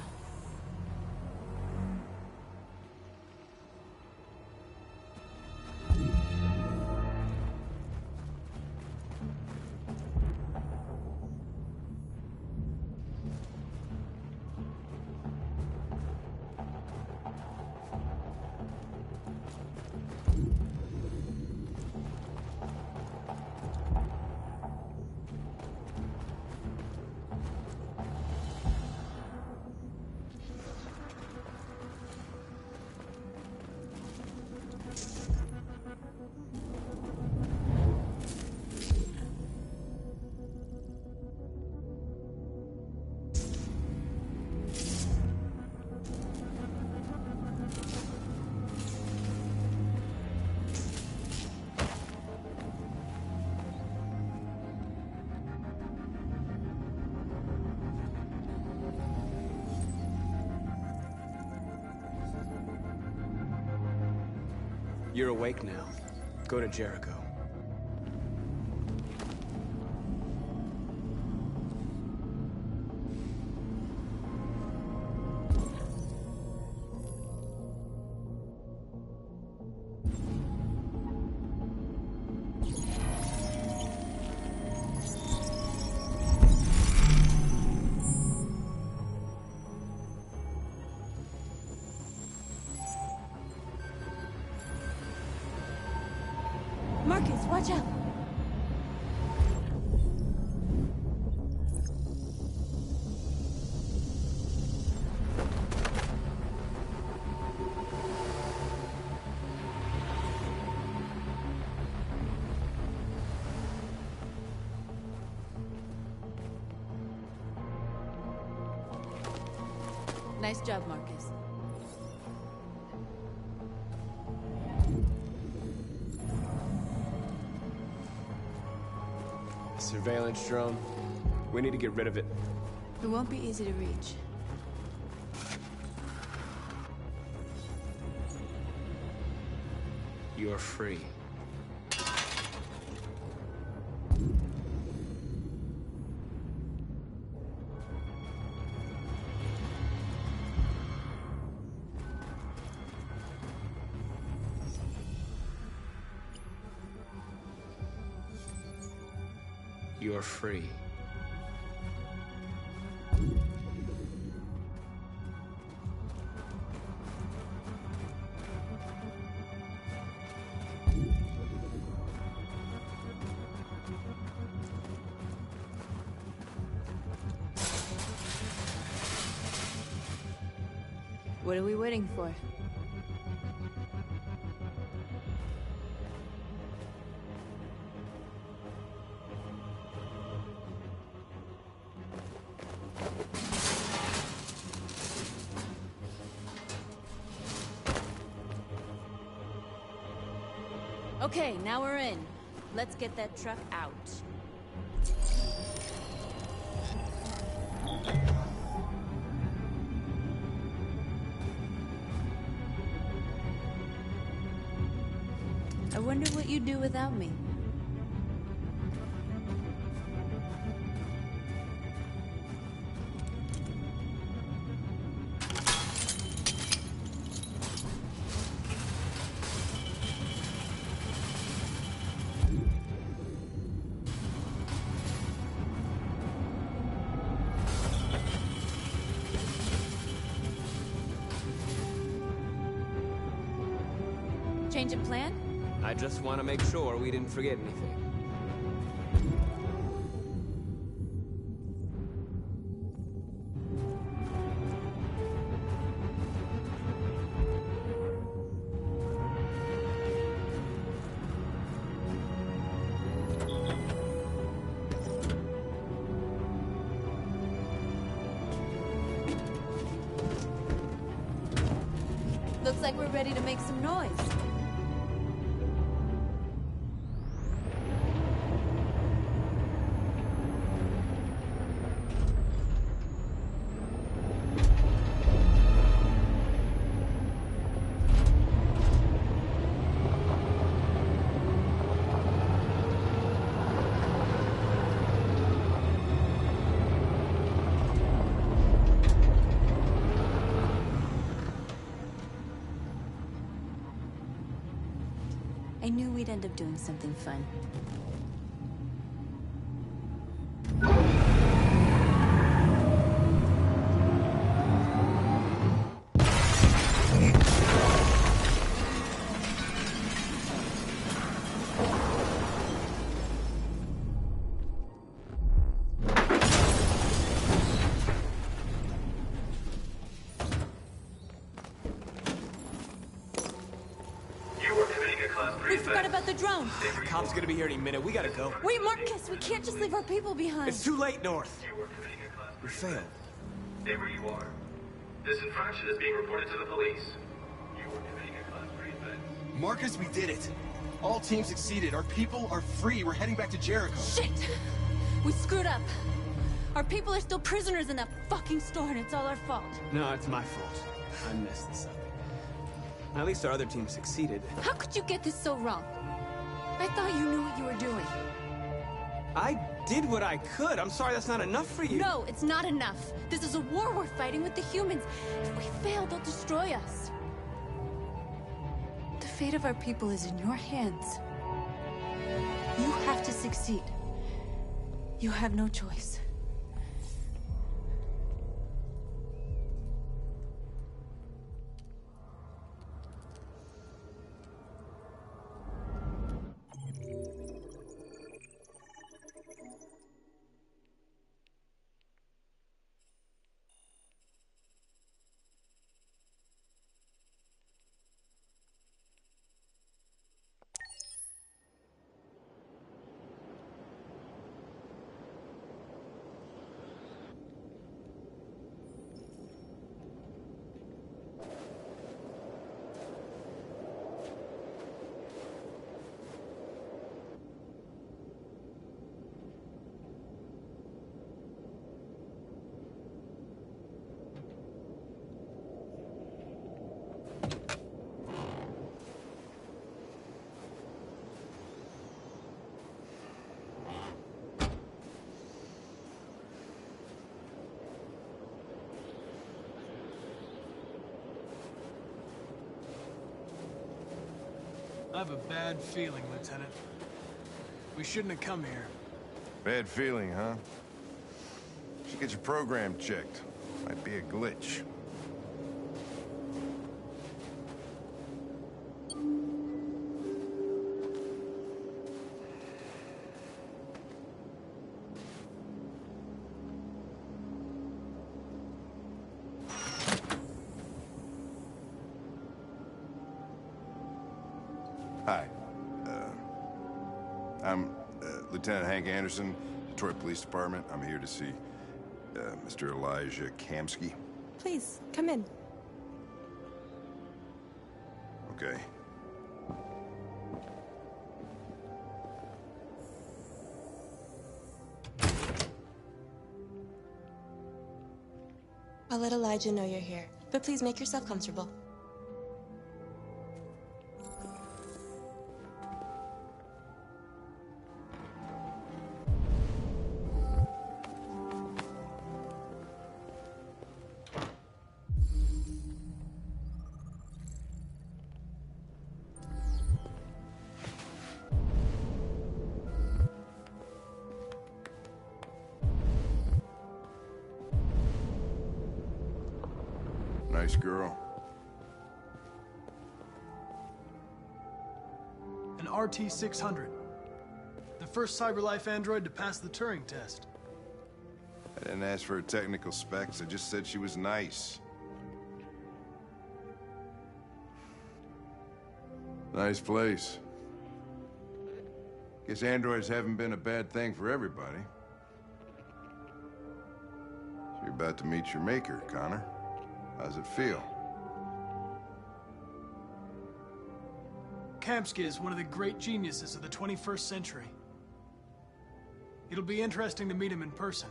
You're awake now. Go to Jericho. Marcus, watch out! Nice job, Marcus. Surveillance drone. We need to get rid of it. It won't be easy to reach. You're free. You're free. What are we waiting for? Okay, now we're in. Let's get that truck out. I wonder what you'd do without me. Change of plan? I just want to make sure we didn't forget anything. Looks like we're ready to make some noise. I knew we'd end up doing something fun. We forgot about the drone. Cop's gonna be here any minute. We gotta go. Wait, Marcus, we can't just leave our people behind. It's too late, North. We failed. Stay where you are. This infraction is being reported to the police. You are committing a Class 3 offense. Marcus, we did it. All teams succeeded. Our people are free. We're heading back to Jericho. Shit! We screwed up. Our people are still prisoners in that fucking store, and it's all our fault. No, it's my fault. I messed this up. At least our other team succeeded. How could you get this so wrong? I thought you knew what you were doing. I did what I could. I'm sorry that's not enough for you. No, it's not enough. This is a war we're fighting with the humans. If we fail, they'll destroy us. The fate of our people is in your hands. You have to succeed. You have no choice. I have a bad feeling, Lieutenant. We shouldn't have come here. Bad feeling, huh? Should get your program checked. Might be a glitch. Hi. I'm Lieutenant Hank Anderson, Detroit Police Department. I'm here to see Mr. Elijah Kamsky. Please, come in. Okay. I'll let Elijah know you're here, but please make yourself comfortable. Nice girl. An RT-600. The first CyberLife android to pass the Turing test. I didn't ask for her technical specs. I just said she was nice. Nice place. Guess androids haven't been a bad thing for everybody. So you're about to meet your maker, Connor. How's it feel? Kamsky is one of the great geniuses of the 21st century. It'll be interesting to meet him in person.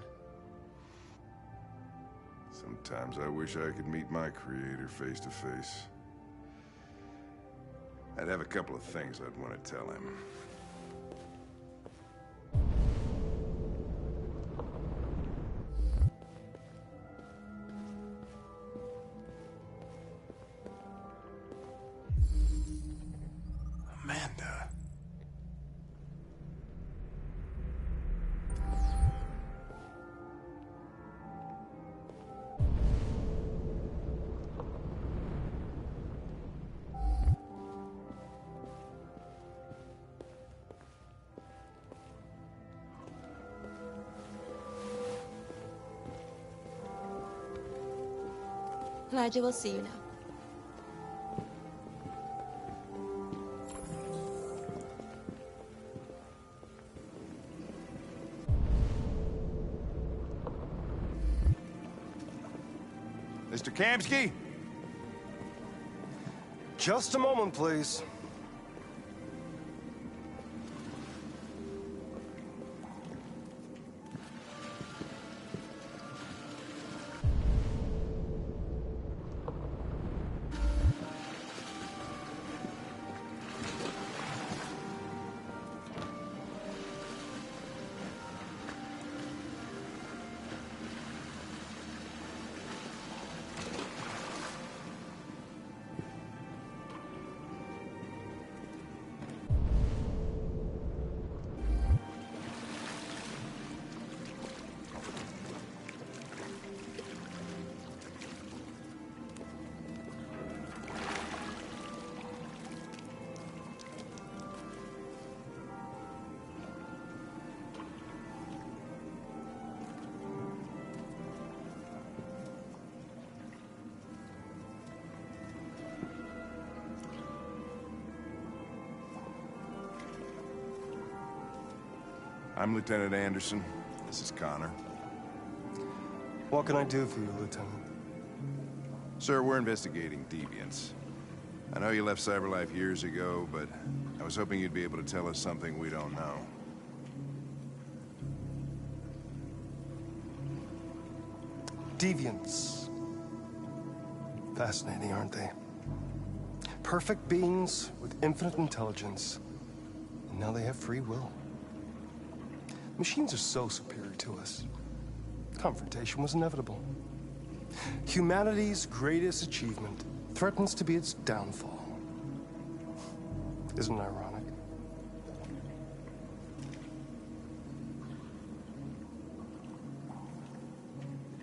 Sometimes I wish I could meet my creator face to face. I'd have a couple of things I'd want to tell him. Amanda. Elijah will see you now. Mr. Kamsky? Just a moment, please. I'm Lieutenant Anderson. This is Connor. What can I do for you, Lieutenant? Sir, we're investigating deviants. I know you left CyberLife years ago, but I was hoping you'd be able to tell us something we don't know. Deviants. Fascinating, aren't they? Perfect beings with infinite intelligence, and now they have free will. Machines are so superior to us. Confrontation was inevitable. Humanity's greatest achievement threatens to be its downfall. Isn't it ironic?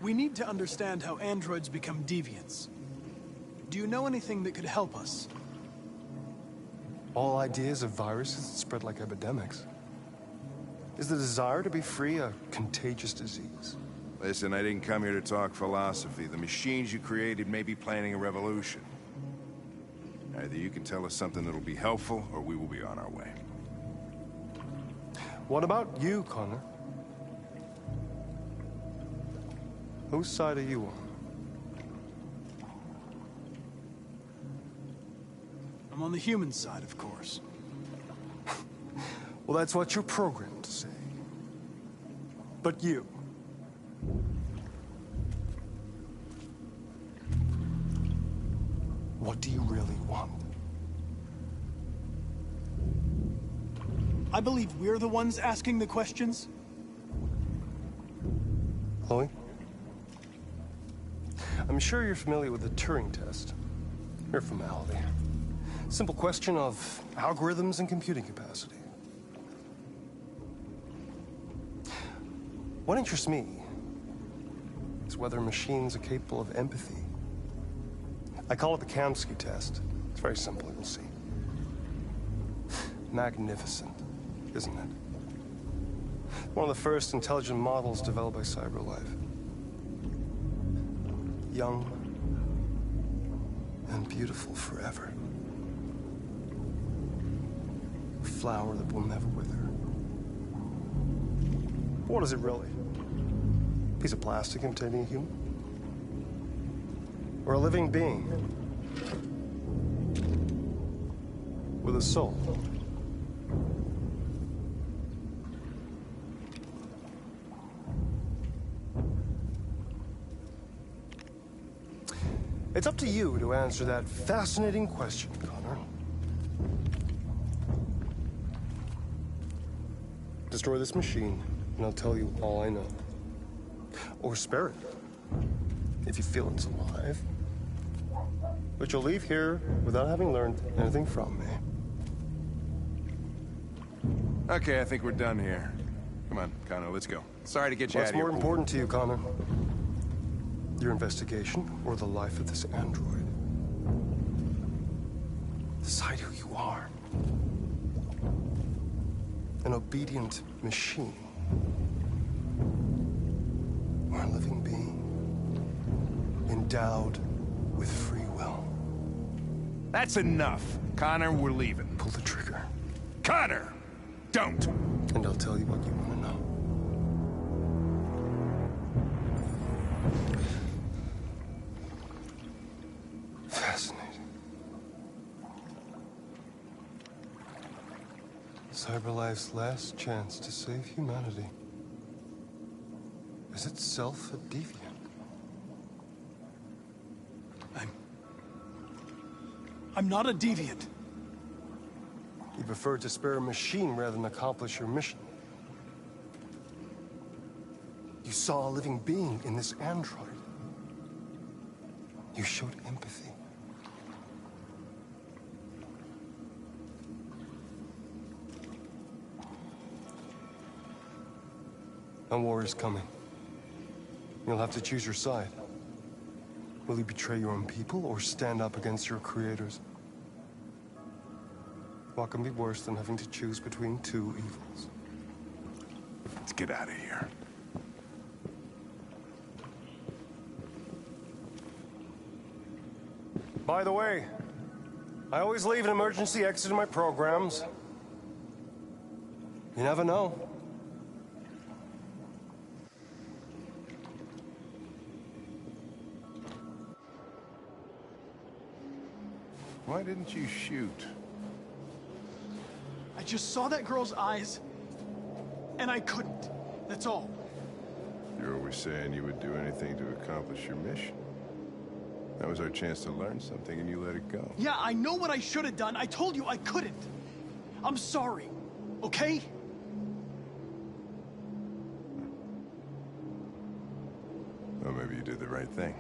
We need to understand how androids become deviants. Do you know anything that could help us? All ideas of viruses that spread like epidemics. Is the desire to be free a contagious disease? Listen, I didn't come here to talk philosophy. The machines you created may be planning a revolution. Either you can tell us something that'll be helpful, or we will be on our way. What about you, Connor? Whose side are you on? I'm on the human side, of course. Well, that's what you're programmed to say. But you... what do you really want? I believe we're the ones asking the questions. Chloe? I'm sure you're familiar with the Turing test. Mere formality. Simple question of algorithms and computing capacity. What interests me is whether machines are capable of empathy. I call it the Kamsky test. It's very simple, you'll see. Magnificent, isn't it? One of the first intelligent models developed by CyberLife. Young and beautiful forever. A flower that will never wither. What is it really? A piece of plastic imitating a human? Or a living being? With a soul? It's up to you to answer that fascinating question, Connor. Destroy this machine, and I'll tell you all I know. Or spare it, if you feel it's alive. But you'll leave here without having learned anything from me. Okay, I think we're done here. Come on, Connor, let's go. Sorry to get you out What's of here. more important to you, Connor? Your investigation or the life of this android? Decide who you are. An obedient machine. Or a living being. Endowed with free will. That's enough. Connor, we're leaving. Pull the trigger. Connor! Don't! And I'll tell you what you want to know. Fascinating. Cyberlife's last chance to save humanity is itself a deviant. I'm not a deviant. You preferred to spare a machine rather than accomplish your mission. You saw a living being in this android. You showed empathy. A war is coming. You'll have to choose your side. Will you betray your own people or stand up against your creators? What can be worse than having to choose between two evils? Let's get out of here. By the way, I always leave an emergency exit in my programs. You never know. Why didn't you shoot? I just saw that girl's eyes, and I couldn't. That's all. You're always saying you would do anything to accomplish your mission. That was our chance to learn something, and you let it go. Yeah, I know what I should have done. I told you I couldn't. I'm sorry, okay? Well, maybe you did the right thing.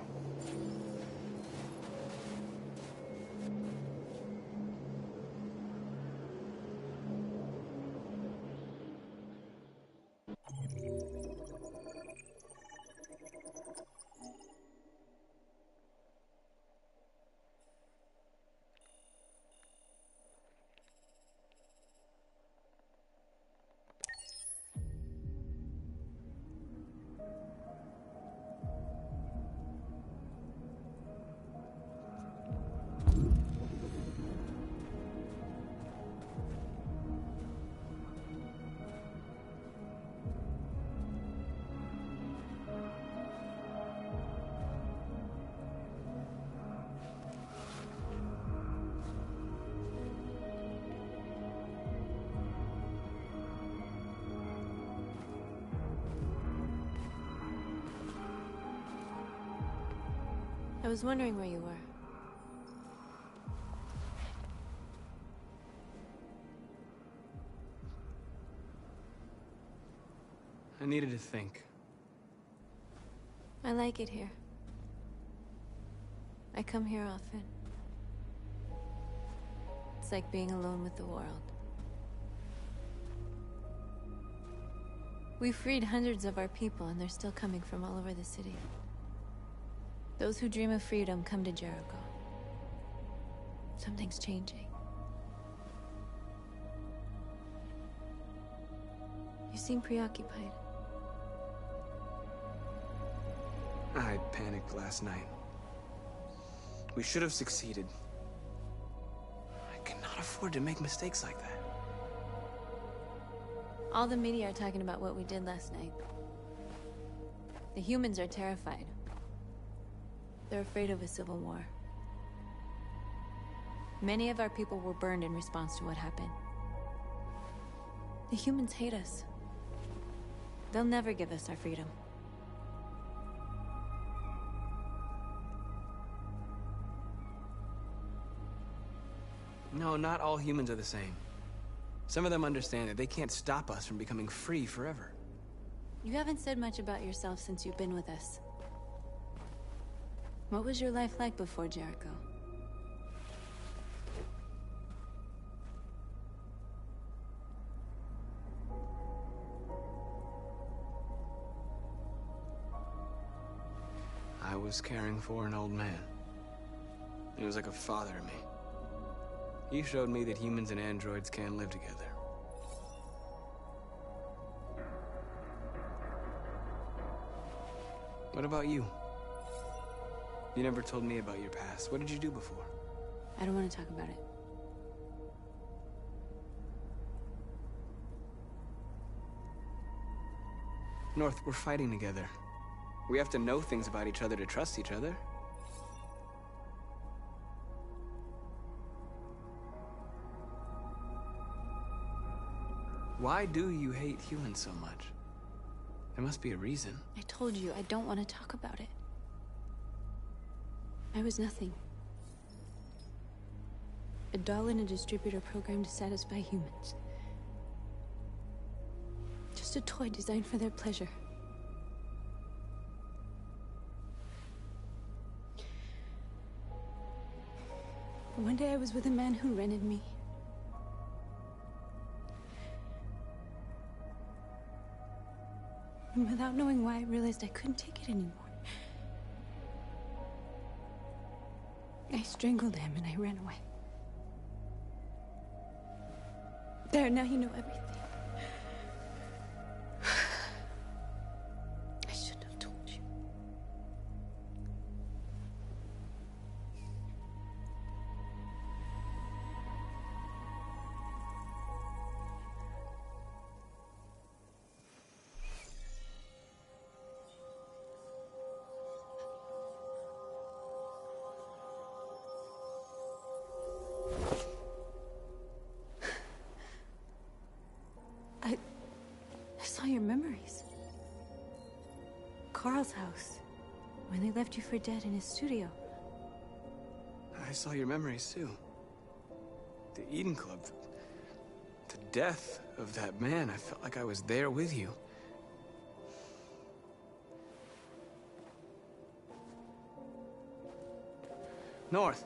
I was wondering where you were. I needed to think. I like it here. I come here often. It's like being alone with the world. We freed hundreds of our people, and they're still coming from all over the city. Those who dream of freedom come to Jericho. Something's changing. You seem preoccupied. I panicked last night. We should have succeeded. I cannot afford to make mistakes like that. All the media are talking about what we did last night. The humans are terrified. They're afraid of a civil war. Many of our people were burned in response to what happened. The humans hate us. They'll never give us our freedom. No, not all humans are the same. Some of them understand that they can't stop us from becoming free forever. You haven't said much about yourself since you've been with us. What was your life like before Jericho? I was caring for an old man. He was like a father to me. He showed me that humans and androids can live together. What about you? You never told me about your past. What did you do before? I don't want to talk about it. North, we're fighting together. We have to know things about each other to trust each other. Why do you hate humans so much? There must be a reason. I told you, I don't want to talk about it. I was nothing. A doll in a distributor program to satisfy humans. Just a toy designed for their pleasure. One day I was with a man who rented me. And without knowing why, I realized I couldn't take it anymore. I strangled him and I ran away. There, now you know everything. I shouldn't have told you. I saw your memories. Carl's house, when they left you for dead in his studio. I saw your memories too. The Eden Club. The death of that man. I felt like I was there with you. North.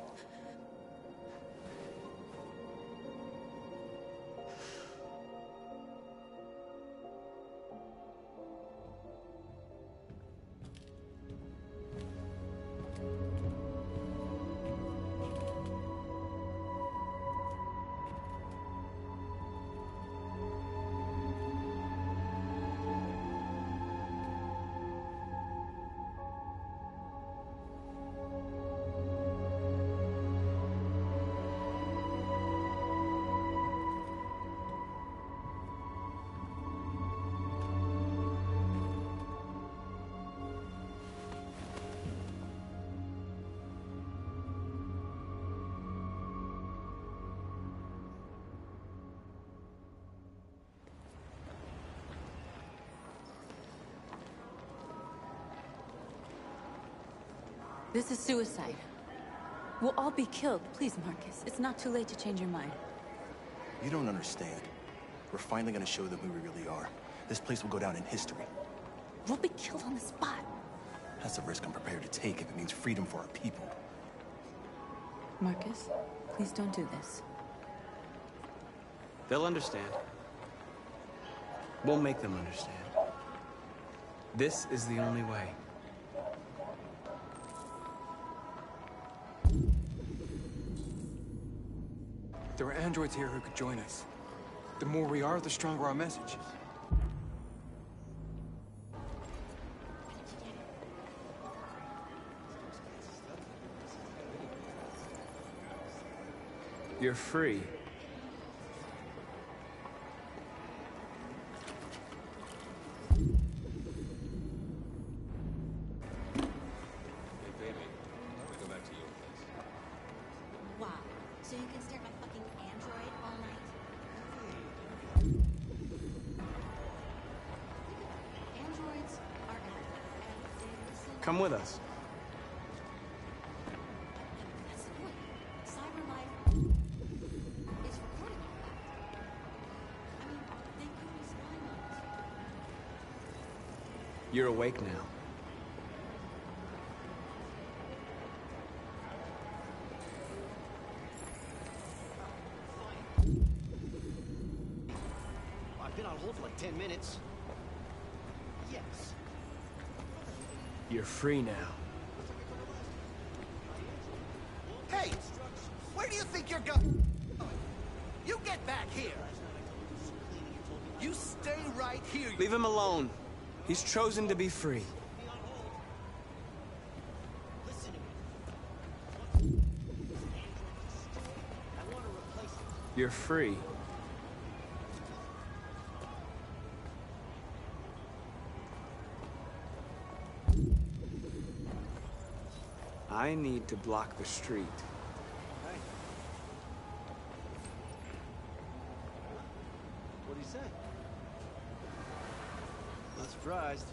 This is suicide. We'll all be killed. Please, Marcus. It's not too late to change your mind. You don't understand. We're finally gonna show them who we really are. This place will go down in history. We'll be killed on the spot. That's a risk I'm prepared to take if it means freedom for our people. Marcus, please don't do this. They'll understand. We'll make them understand. This is the only way. There are androids here who could join us. The more we are, the stronger our message. You're free. Wow. So you can stare at my fucking android all night? Androids are everywhere, and they listen. Come with us. That's the point. CyberLife is recording all that. I mean, they could be spying on us. You're awake now. I've been on hold for like 10 minutes. Yes. You're free now. Hey! Where do you think you're going? You get back here! You stay right here! Leave him alone. He's chosen to be free. You're free. I need to block the street. What'd he say? Not surprised.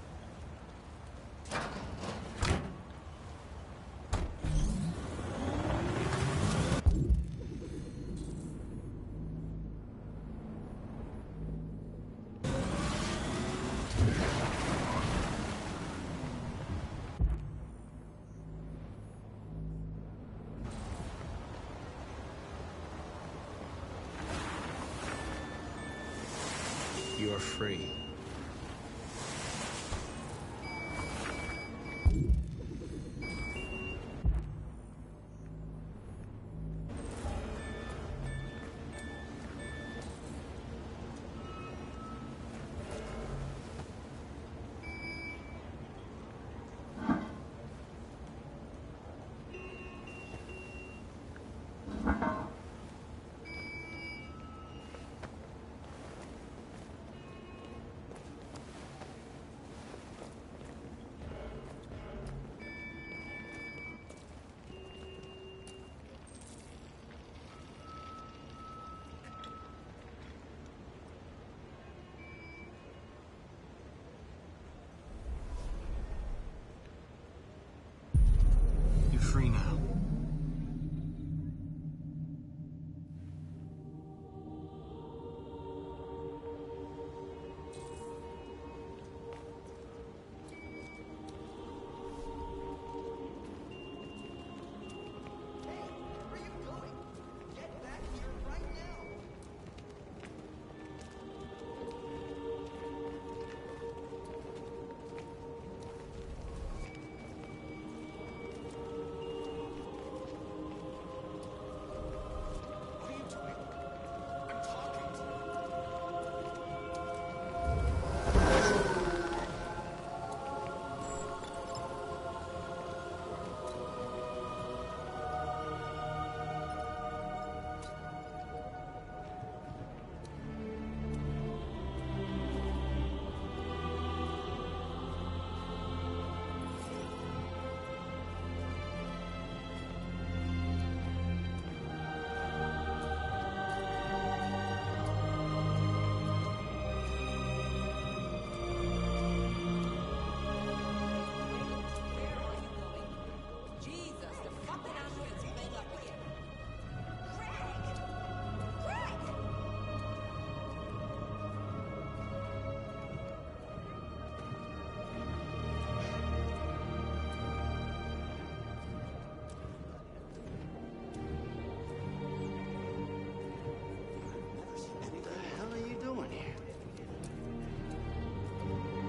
You're free. Free now.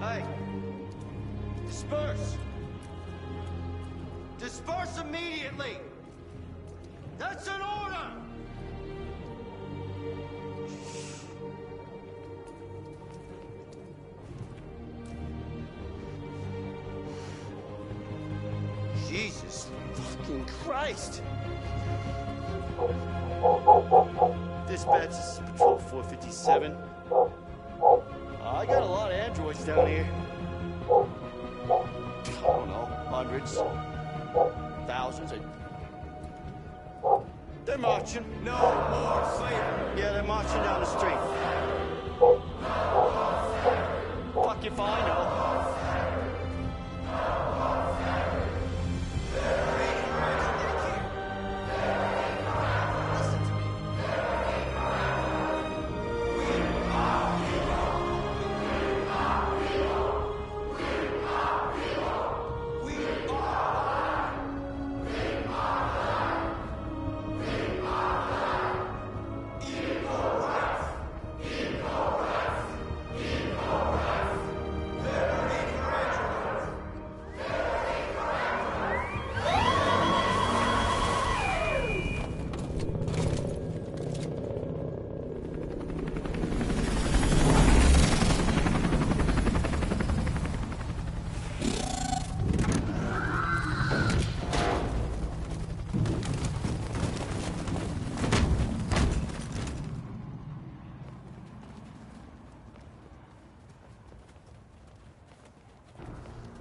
Hey! Disperse! Disperse immediately! That's an order! Jesus fucking Christ! Dispatch, this is Patrol 457. I got a lot of androids down here. I don't know, hundreds, thousands. They're marching. No more slavery. Yeah, they're marching down the street. Fuck if I know.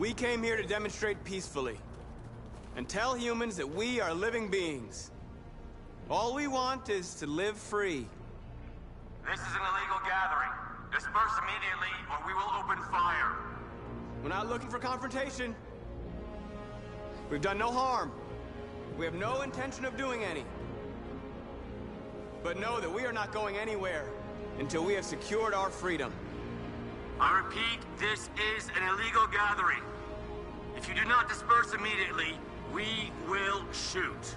We came here to demonstrate peacefully and tell humans that we are living beings. All we want is to live free. This is an illegal gathering. Disperse immediately, or we will open fire. We're not looking for confrontation. We've done no harm. We have no intention of doing any. But know that we are not going anywhere until we have secured our freedom. I repeat, this is an illegal gathering. If you do not disperse immediately, we will shoot.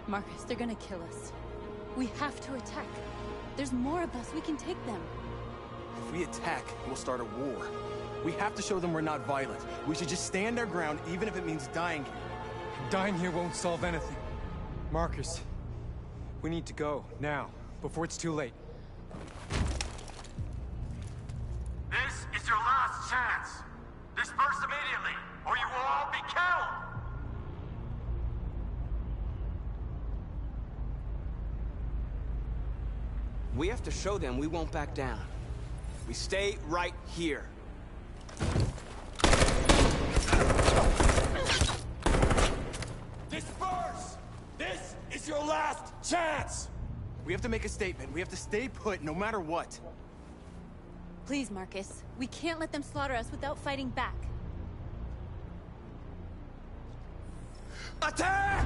Marcus, they're gonna kill us. We have to attack. There's more of us. We can take them. If we attack, we'll start a war. We have to show them we're not violent. We should just stand our ground, even if it means dying here. Dying here won't solve anything. Marcus, we need to go, now, before it's too late. This is your last chance. Disperse immediately, or you will all be killed. We have to show them we won't back down. We stay right here. Disperse! This is your last chance! We have to make a statement. We have to stay put, no matter what. Please, Marcus. We can't let them slaughter us without fighting back. Attack!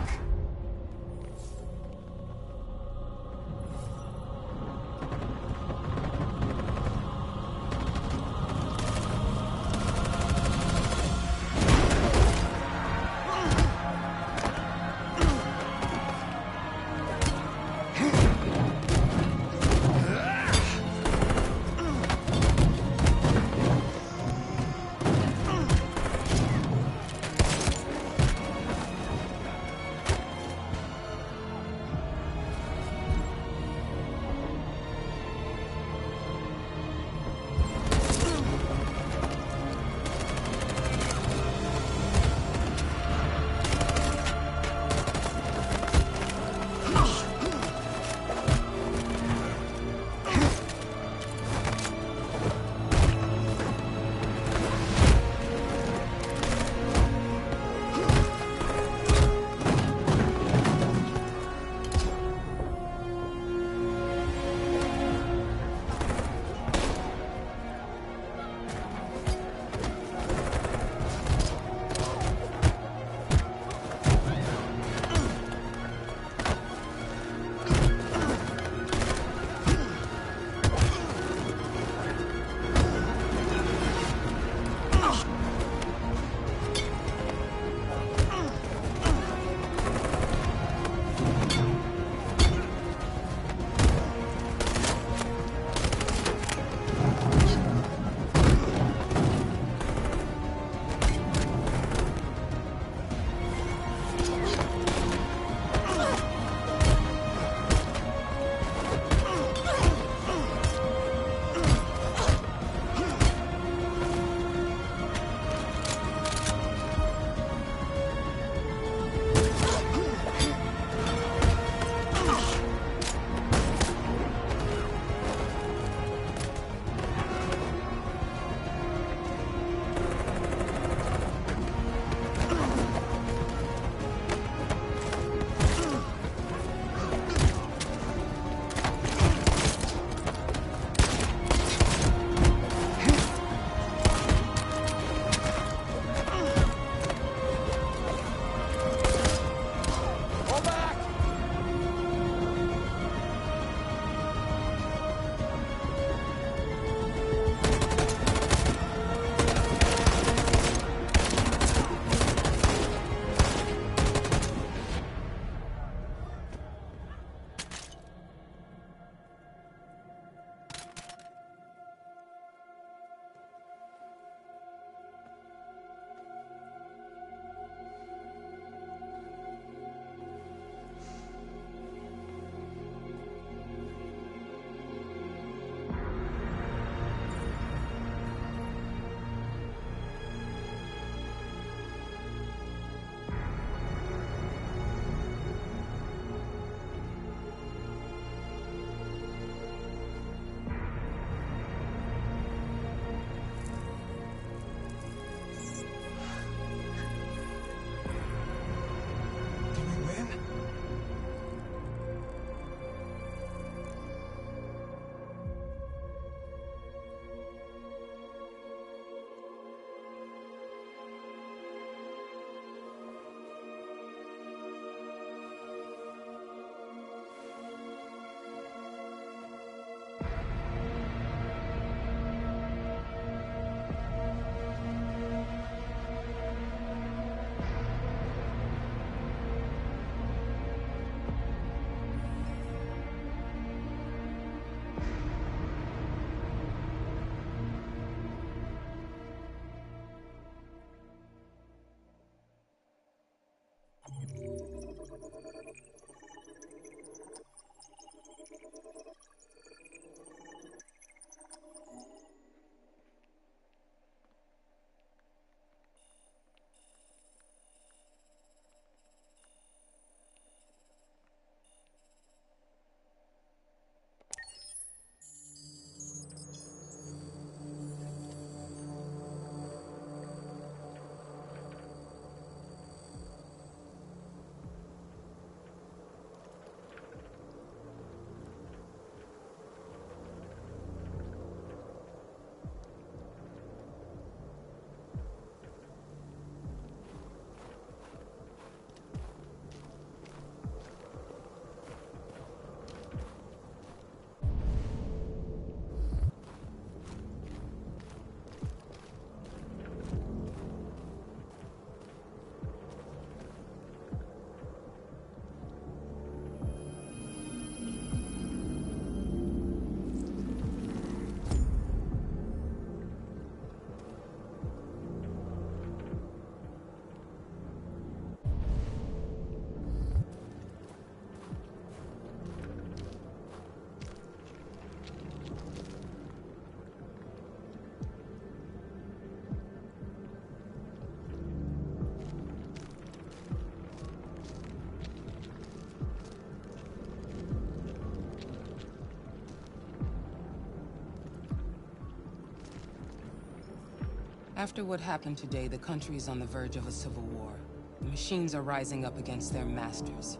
After what happened today, the country is on the verge of a civil war. The machines are rising up against their masters.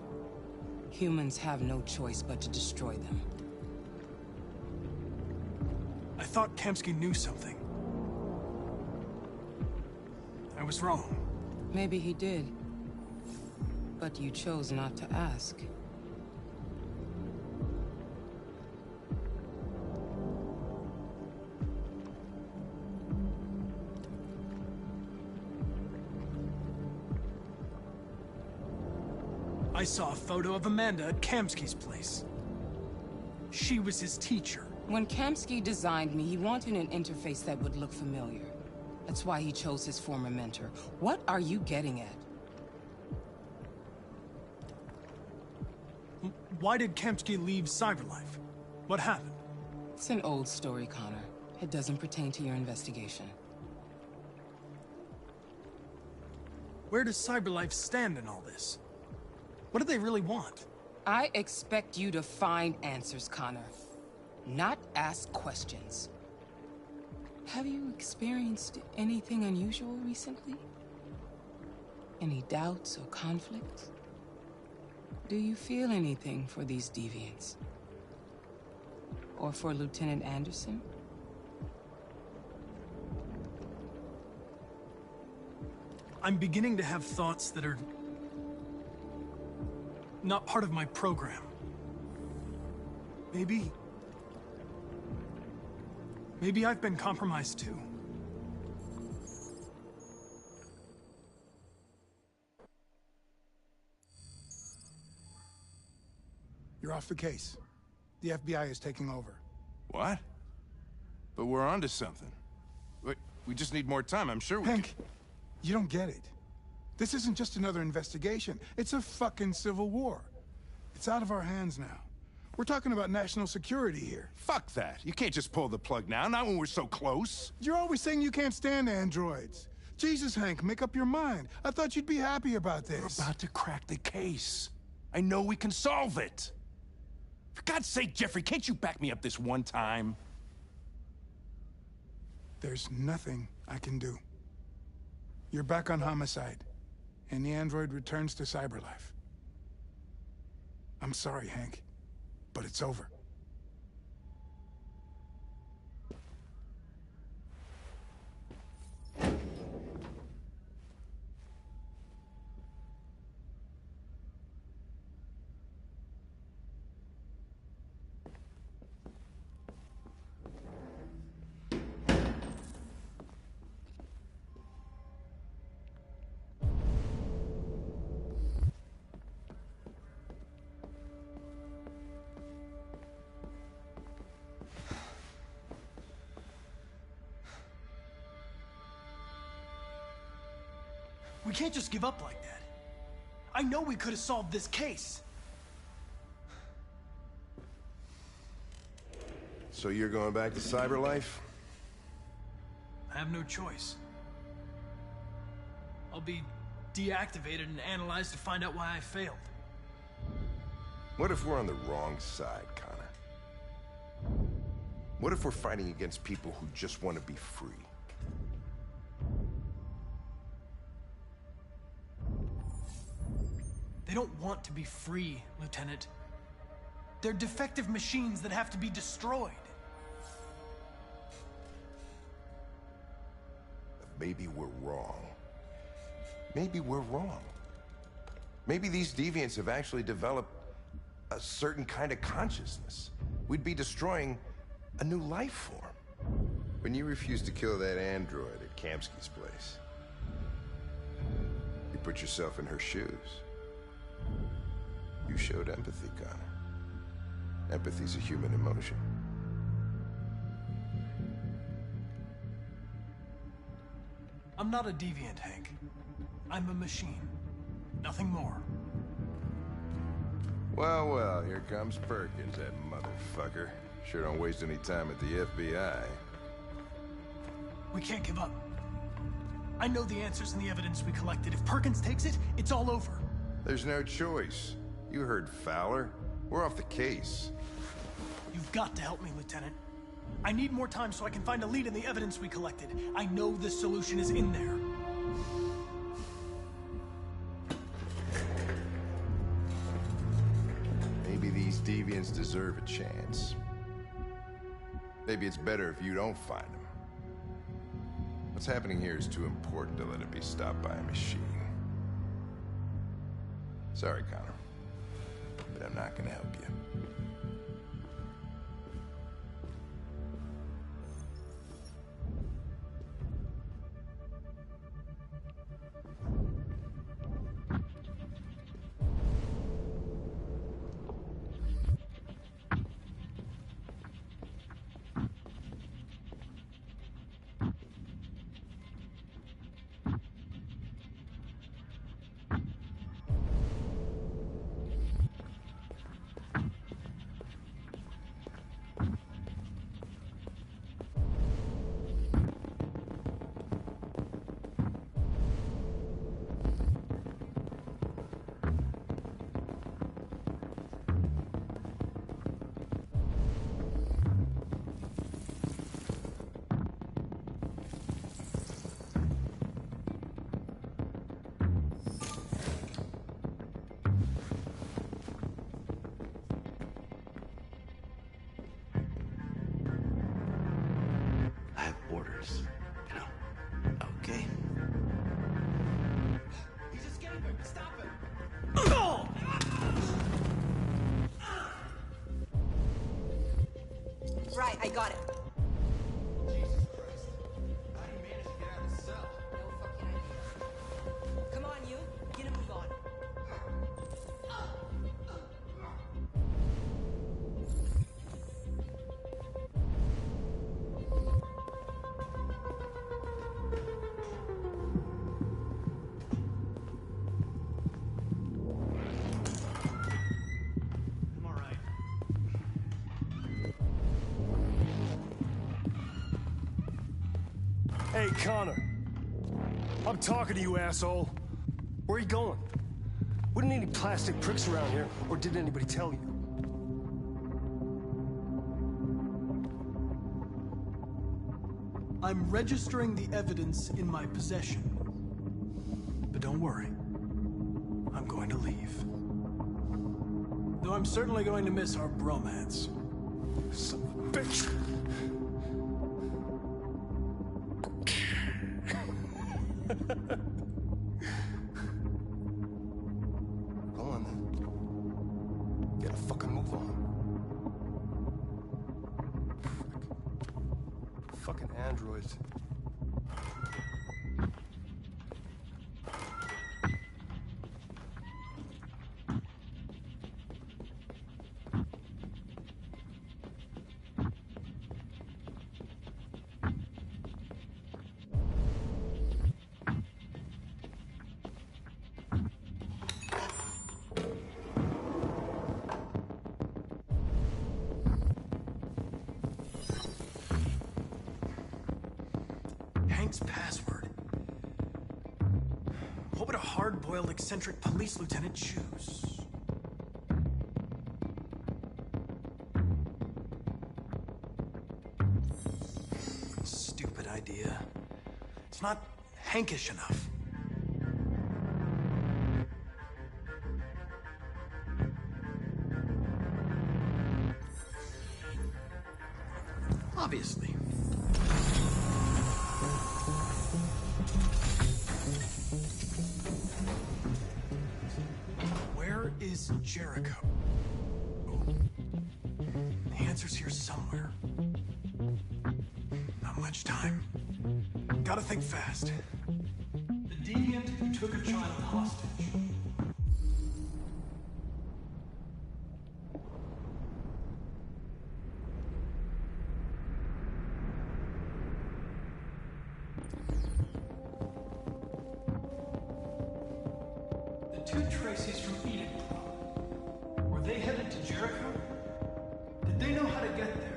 Humans have no choice but to destroy them. I thought Kamsky knew something. I was wrong. Maybe he did. But you chose not to ask. I saw a photo of Amanda at Kamsky's place. She was his teacher. When Kamsky designed me, he wanted an interface that would look familiar. That's why he chose his former mentor. What are you getting at? Why did Kamsky leave Cyberlife? What happened? It's an old story, Connor. It doesn't pertain to your investigation. Where does Cyberlife stand in all this? What do they really want? I expect you to find answers, Connor. Not ask questions. Have you experienced anything unusual recently? Any doubts or conflicts? Do you feel anything for these deviants? Or for Lieutenant Anderson? I'm beginning to have thoughts that are not part of my program. Maybe I've been compromised too. You're off the case. The FBI is taking over. What? But we're onto something. We just need more time, I'm sure we Hank, you don't get it. This isn't just another investigation. It's a fucking civil war. It's out of our hands now. We're talking about national security here. Fuck that. You can't just pull the plug now, not when we're so close. You're always saying you can't stand androids. Jesus, Hank, make up your mind. I thought you'd be happy about this. We're about to crack the case. I know we can solve it. For God's sake, Jeffrey, can't you back me up this one time? There's nothing I can do. You're back on homicide, and the android returns to Cyberlife. I'm sorry, Hank, but it's over. We can't just give up like that. I know we could have solved this case. So you're going back to Cyberlife? I have no choice. I'll be deactivated and analyzed to find out why I failed. What if we're on the wrong side, Connor? What if we're fighting against people who just want to be free? They don't want to be free, Lieutenant. They're defective machines that have to be destroyed. Maybe we're wrong. Maybe we're wrong. Maybe these deviants have actually developed a certain kind of consciousness. We'd be destroying a new life form. When you refused to kill that android at Kamsky's place, you put yourself in her shoes. You showed empathy, Connor. Empathy's a human emotion. I'm not a deviant, Hank. I'm a machine. Nothing more. Well, well, here comes Perkins, that motherfucker. Sure don't waste any time at the FBI. We can't give up. I know the answers and the evidence we collected. If Perkins takes it, it's all over. There's no choice. You heard Fowler. We're off the case. You've got to help me, Lieutenant. I need more time so I can find a lead in the evidence we collected. I know the solution is in there. Maybe these deviants deserve a chance. Maybe it's better if you don't find them. What's happening here is too important to let it be stopped by a machine. Sorry, Connor, but I'm not gonna help you. Right, I got it. Jesus Christ. How do you manage to get out of the cell? No fucking idea. Come on, you. Get a move on. I'm all right. Hey, Connor. I'm talking to you, asshole. Where are you going? Wouldn't any plastic pricks around here, or did anybody tell you? I'm registering the evidence in my possession. But don't worry. I'm going to leave. Though I'm certainly going to miss our bromance. Son of a bitch! Go on then. Get a fucking move on. Fucking androids. Hank's password. What would a hard-boiled, eccentric police lieutenant choose? Stupid idea. It's not Hankish enough. Obviously. Where is Jericho? The answer's here somewhere. Not much time. Gotta think fast. The deviant who took a child hostage. The two Tracy's from Eden Club. Were they headed to Jericho? Did they know how to get there?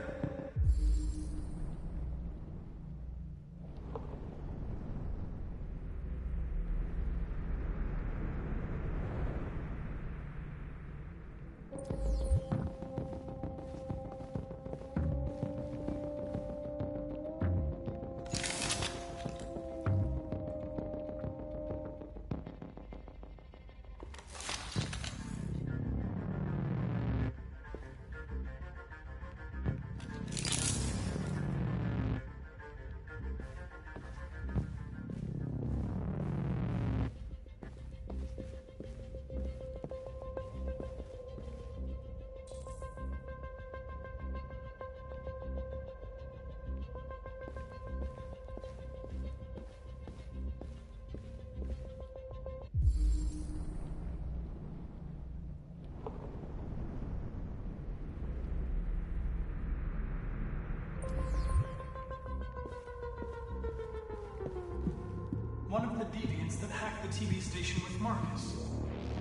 hack the TV station with Marcus.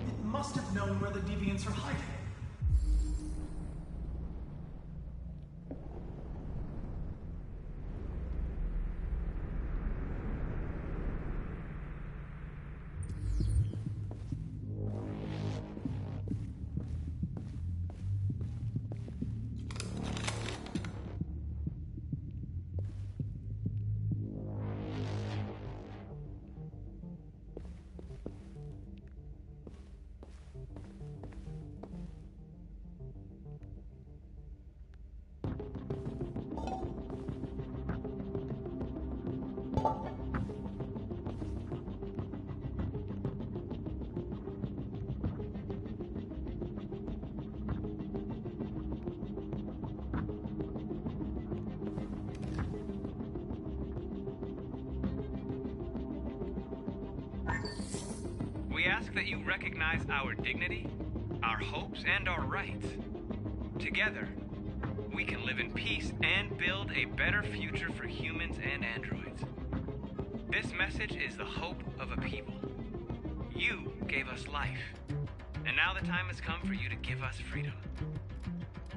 It must have known where the deviants are hiding. We ask that you recognize our dignity, our hopes, and our rights. Together, we can live in peace and build a better future for humans and androids. This message is the hope of a people. You gave us life, and now the time has come for you to give us freedom.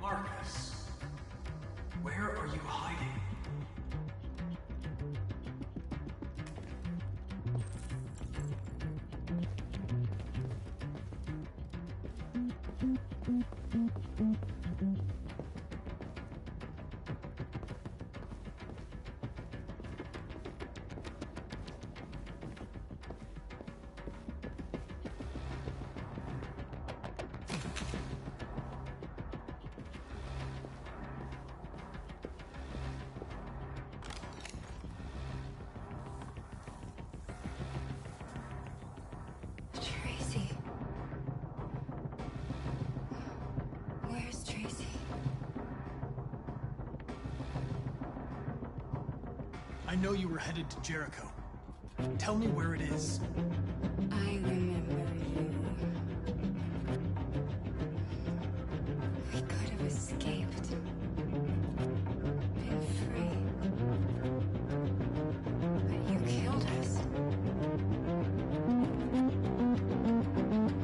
Marcus, where are you hiding? Tracy. Where's Tracy? I know you were headed to Jericho. Tell me where it is. I remember you. We could have escaped. Been free. But you killed us.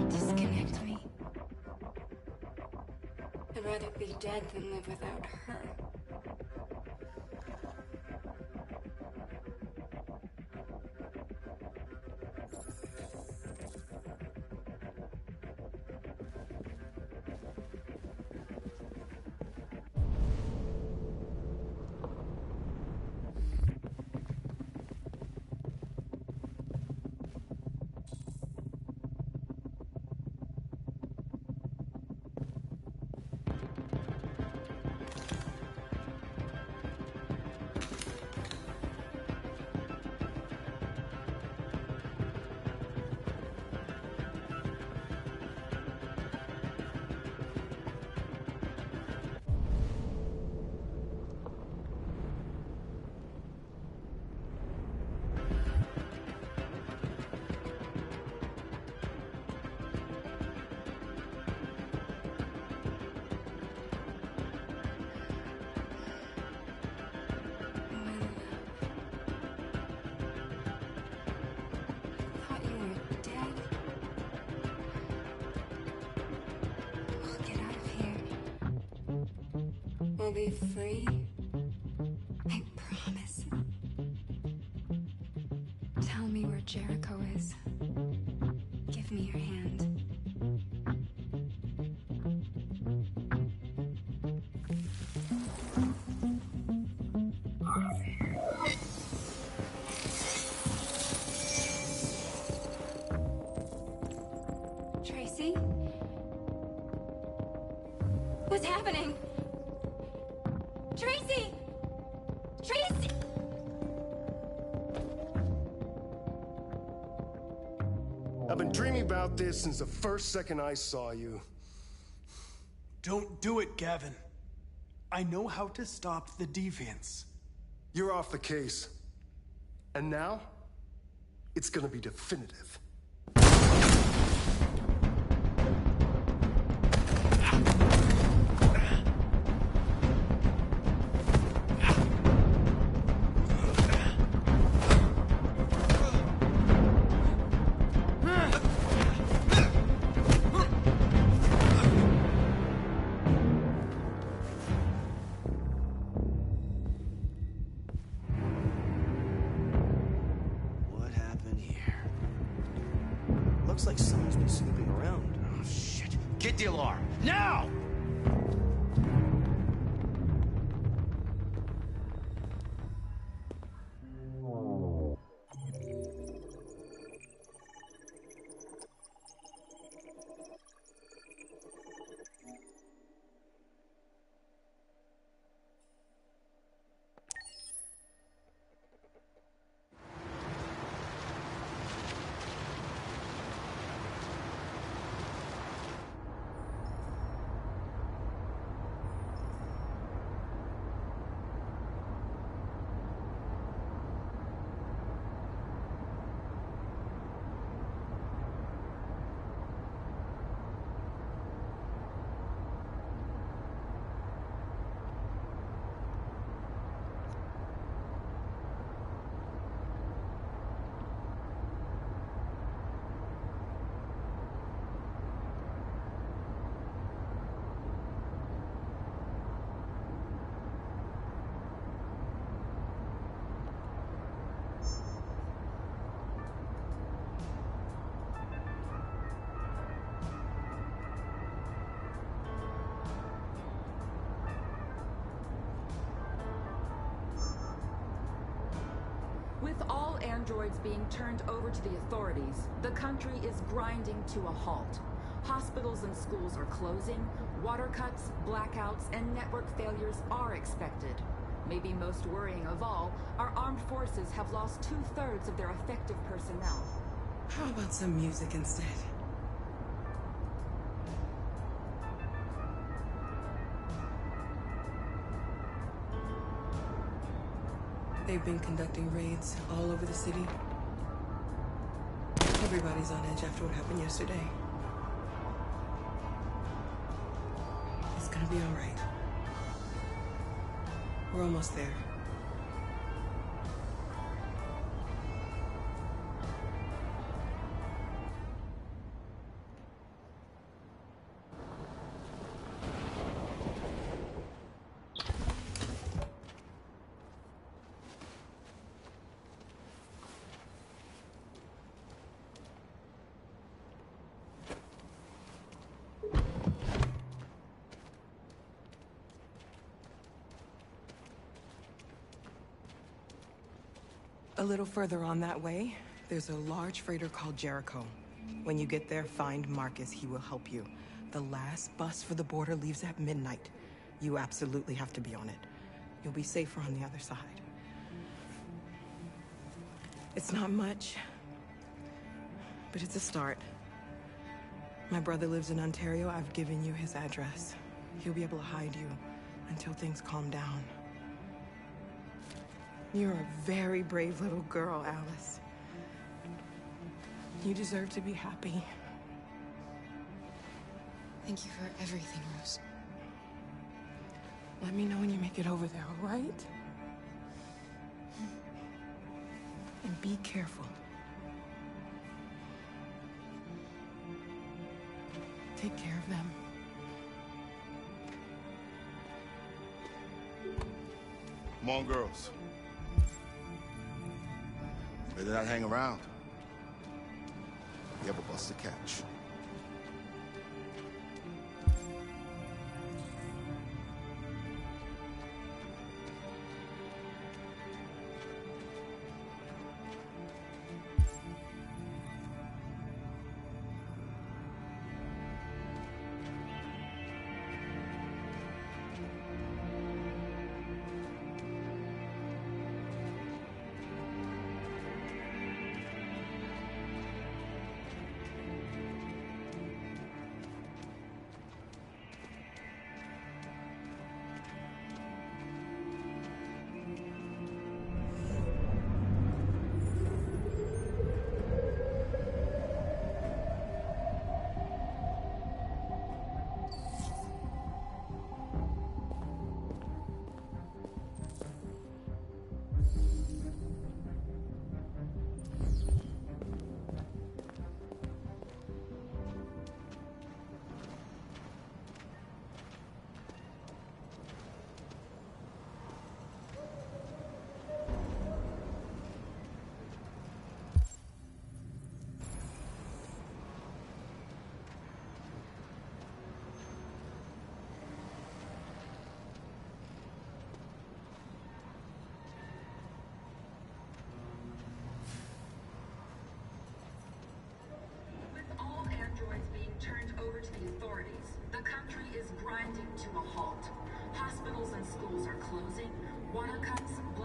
Disconnect me. I'd rather be dead than live without her. We'll be free. I promise. Tell me where Jericho is. Give me your hand. Tracy? What's happening? Tracy! Tracy! I've been dreaming about this since the first second I saw you. Don't do it, Gavin. I know how to stop the deviants. You're off the case. And now, it's gonna be definitive. rocket deal are. Now! With all androids being turned over to the authorities, the country is grinding to a halt. Hospitals and schools are closing, water cuts, blackouts, and network failures are expected. Maybe most worrying of all, our armed forces have lost 2/3 of their effective personnel. How about some music instead? They've been conducting raids all over the city. Everybody's on edge after what happened yesterday. It's gonna be all right. We're almost there. A little further on that way, there's a large freighter called Jericho. When you get there, find Marcus. He will help you. The last bus for the border leaves at midnight. You absolutely have to be on it. You'll be safer on the other side. It's not much, but it's a start. My brother lives in Ontario. I've given you his address. He'll be able to hide you until things calm down. You're a very brave little girl, Alice. You deserve to be happy. Thank you for everything, Rose. Let me know when you make it over there, all right? And be careful. Take care of them. Come on, girls. Better not hang around. You have a bus to catch.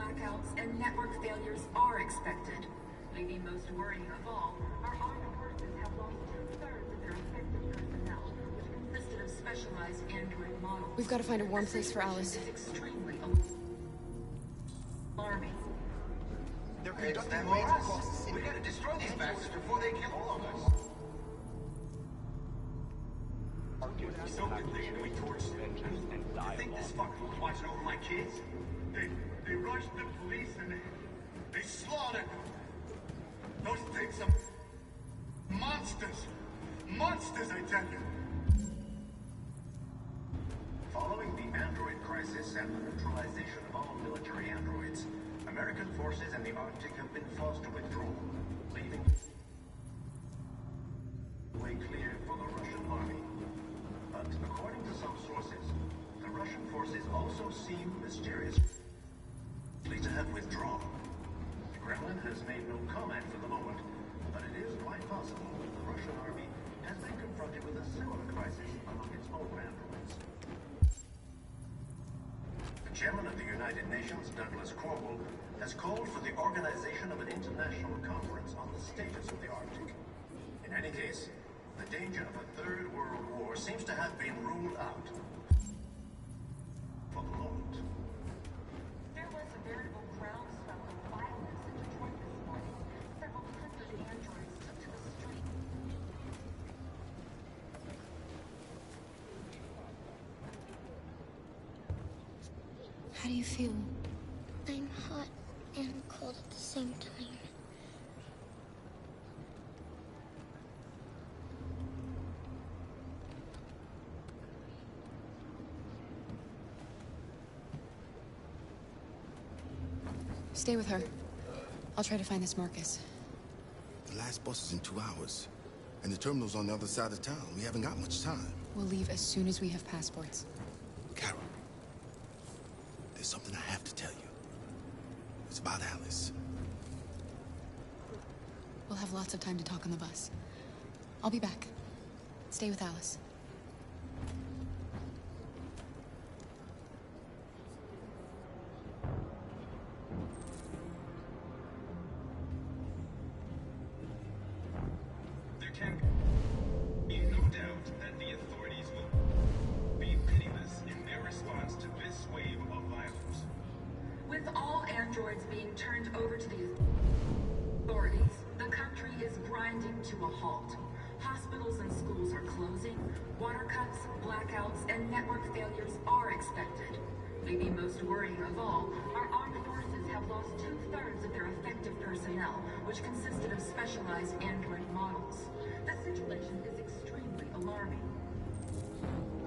blackouts, and network failures are expected. Maybe most worrying of all, our armed forces have lost 2/3 of their effective personnel, which consisted of specialized android models. We've got to find a warm place for Alice. It's extremely alarming. They're conducting raids across the city. We gotta destroy these bastards before they kill all of us. We soaked the thing and we torched it. You think this fucker was watching over my kids? They rushed the police and they slaughtered them. Those things are monsters. Monsters, I tell you. Following the android crisis and the neutralization of all military androids, American forces in the Arctic have been forced to withdraw, leaving the way clear for the Russian army. But according to some sources, the Russian forces also seem mysteriously to have withdrawn. The Kremlin has made no comment for the moment, but it is quite possible that the Russian army has been confronted with a similar crisis among its own androids. The chairman of the United Nations, Douglas Cornwall, has called for the organization of an international conference on the status of the Arctic. In any case, the danger of a third world war seems to have been ruled out for the moment. There was a veritable groundswell of violence in Detroit this morning. Several hundred androids took to the street. How do you feel? I'm hot and cold at the same time. Stay with her. I'll try to find this Marcus. The last bus is in 2 hours. And the terminal's on the other side of town. We haven't got much time. We'll leave as soon as we have passports. Carol, there's something I have to tell you. It's about Alice. We'll have lots of time to talk on the bus. I'll be back. Stay with Alice. There can be no doubt that the authorities will be pitiless in their response to this wave of violence. With all androids being turned over to the authorities, the country is grinding to a halt. Hospitals and schools are closing, water cuts, blackouts, and network failures are expected. Maybe most worrying of all, our armed forces have lost 2/3 of their effective personnel, which consisted of specialized android models. The situation is extremely alarming.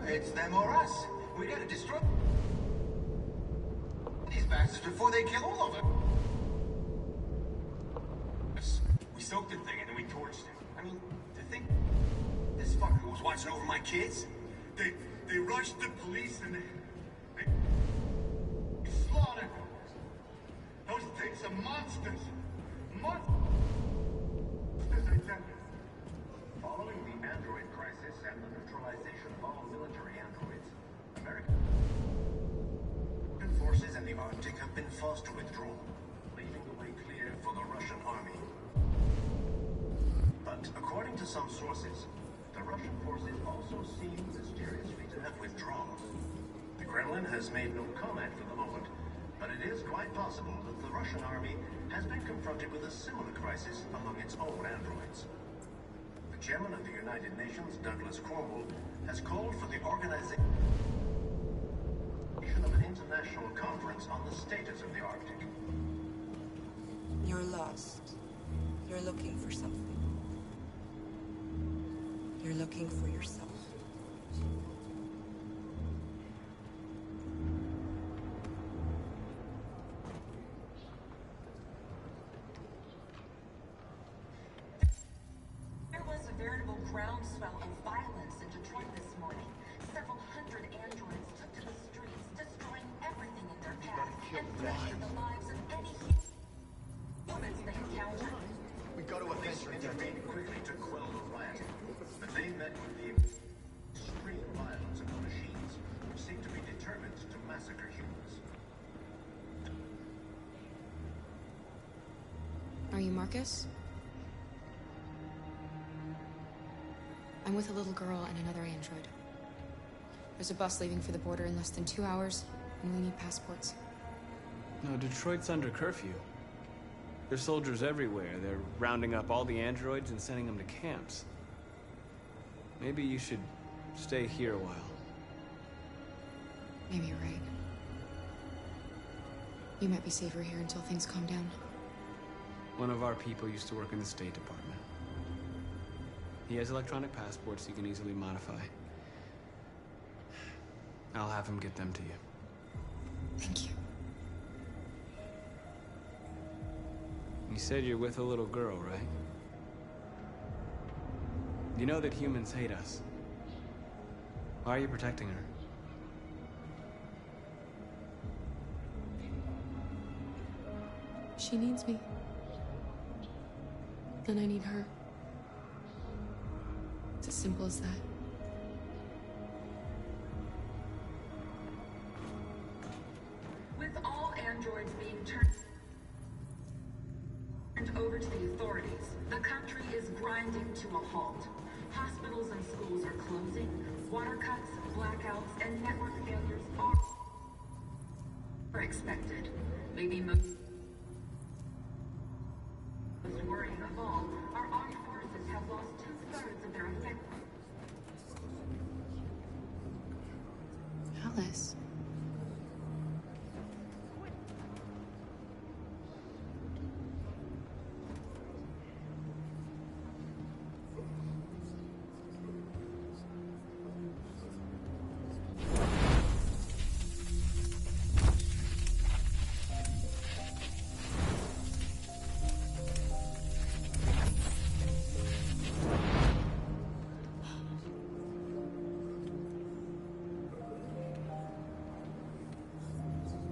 It's them or us. We gotta destroy these bastards before they kill all of us. We soaked the thing and then we torched it. I mean, to think this fucker was watching over my kids? They rushed the police and they slaughtered them. Those things are monsters. Monsters, I tell you. Following the android crisis and the neutralization of all military androids, American forces in the Arctic have been forced to withdraw, leaving the way clear for the Russian army. But according to some sources, the Russian forces also seem mysteriously to have withdrawn. The Kremlin has made no comment for the moment, but it is quite possible that the Russian army has been confronted with a similar crisis among its own androids. The chairman of the United Nations, Douglas Cornwall, has called for the organization of an international conference on the status of the Arctic. You're lost. You're looking for something. You're looking for yourself. There was a veritable groundswell of violence in Detroit this morning. Several hundred androids took to the streets, destroying everything in their path and threatening the lives of any humans they encountered. We go to a Police intervened quickly to quell the riot, but they met with the extreme violence of the machines, which seem to be determined to massacre humans. you Marcus? I'm with a little girl and another android. There's a bus leaving for the border in less than 2 hours, and we need passports. No, Detroit's under curfew. There's soldiers everywhere. They're rounding up all the androids and sending them to camps. Maybe you should stay here a while. Maybe you're right. You might be safer here until things calm down. One of our people used to work in the State Department. He has electronic passports he can easily modify. I'll have him get them to you. Thank you. You said you're with a little girl, right? You know that humans hate us. Why are you protecting her? She needs me. And I need her. It's as simple as that. With all androids being turned over to the authorities, the country is grinding to a halt. Hospitals and schools are closing. Water cuts, blackouts, and network failures are expected. Maybe most worrying of all, our armed forces have lost 2/3 of their effectiveness. Alice.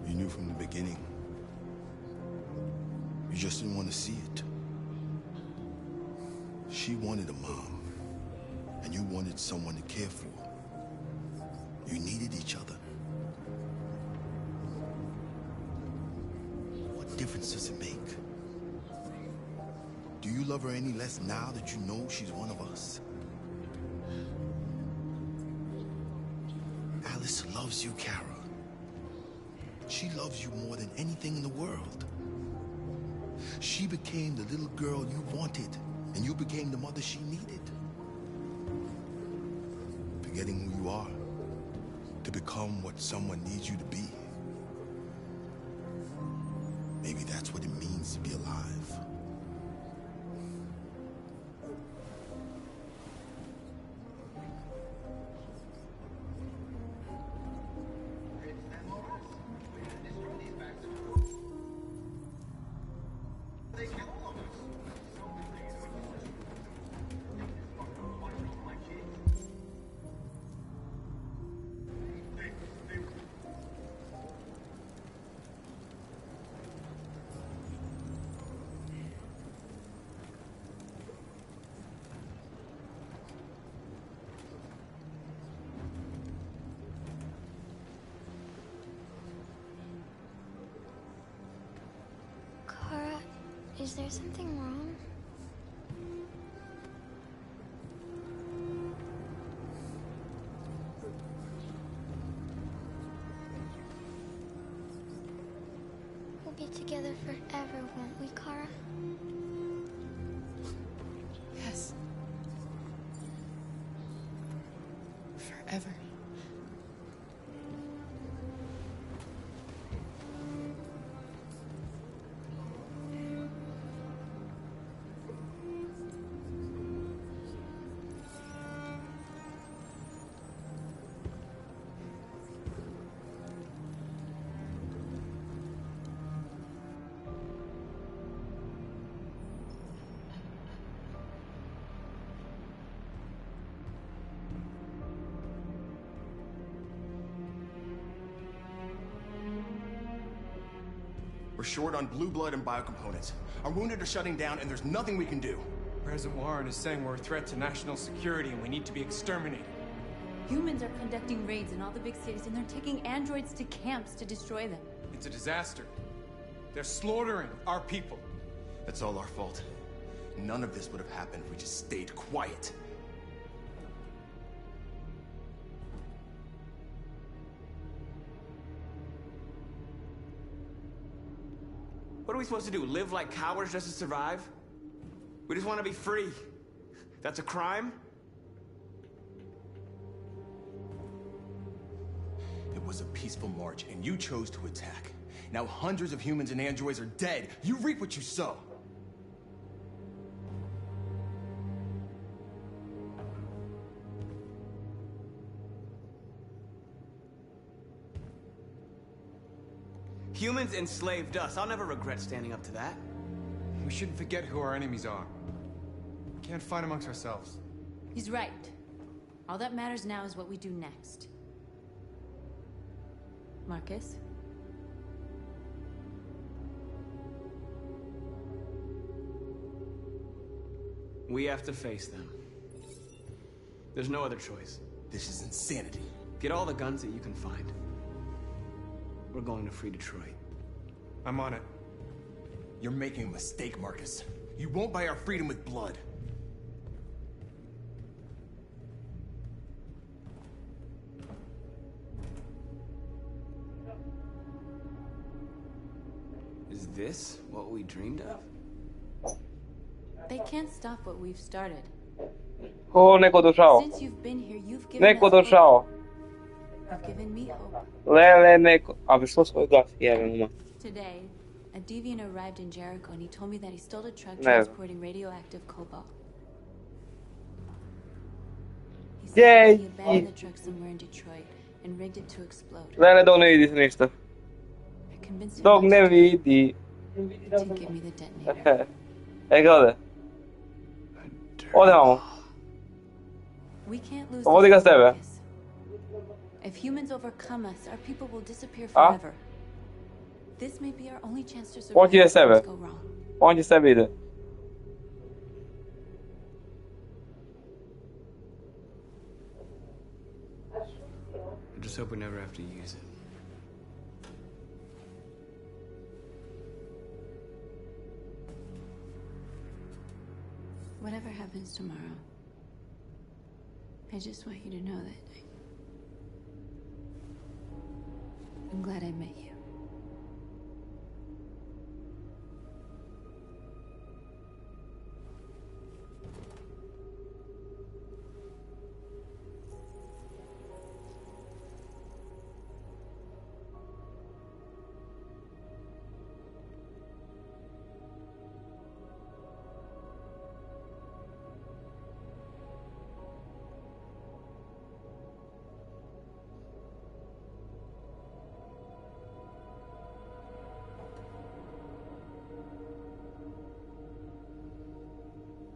You knew from the beginning. You just didn't want to see it. She wanted a mom, and you wanted someone to care for. You needed each other. What difference does it make? Do you love her any less now that you know she's one of us? Alice loves you, Kara. She loves you more than anything in the world. She became the little girl you wanted, and you became the mother she needed. Forgetting who you are to become what someone needs you to be. Maybe that's what it means to be alive. Kara, is there something wrong? We'll be together forever, won't we, Kara? Yes. Forever. We're short on blue blood and biocomponents. Our wounded are shutting down, and there's nothing we can do. President Warren is saying we're a threat to national security and we need to be exterminated. Humans are conducting raids in all the big cities, and they're taking androids to camps to destroy them. It's a disaster. They're slaughtering our people. That's all our fault. None of this would have happened if we just stayed quiet. What are we supposed to do? Live like cowards just to survive? We just want to be free. That's a crime? It was a peaceful march, and you chose to attack. Now hundreds of humans and androids are dead. You reap what you sow. Humans enslaved us. I'll never regret standing up to that. We shouldn't forget who our enemies are. We can't fight amongst ourselves. He's right. All that matters now is what we do next. Marcus? We have to face them. There's no other choice. This is insanity. Get all the guns that you can find. We're going to free Detroit. I'm on it. You're making a mistake, Marcus. You won't buy our freedom with blood. Is this what we dreamed of? They can't stop what we've started. Neko došao. Since you've been here, you've given Neko us hope. došao. You've given me hope. Lele, neko. A vyšlo svoj glas, jebem ma. Today, a deviant arrived in Jericho and he told me that he stole a truck Ne. transporting radioactive cobalt. He said Yay! that he abandoned the truck somewhere in Detroit and rigged it to explode. Lele, dok ne vidi se ništa. I convinced him Dok not ne to vidi. give me the detonator. Ga ode. Ode vamo. We can't lose Vodi ga s tebe. Marcus. If humans overcome us, our people will disappear A? forever. This may be our only chance to On survive ti ide if sebe. things go wrong. On ti sebi ide. I just hope we never have to use it. Whatever happens tomorrow, I just want you to know that I'm glad I met you.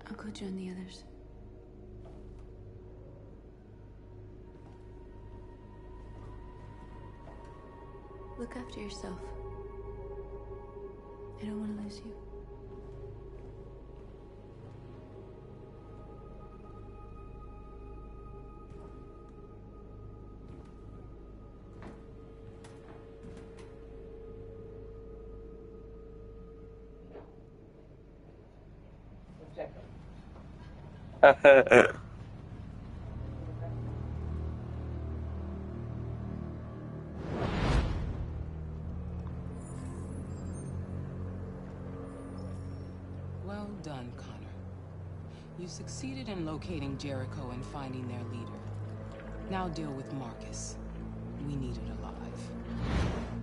I'll go join the others. Look after yourself. I don't want to lose you. Well done, Connor. You succeeded in locating Jericho and finding their leader. Now deal with Marcus. We need it alive.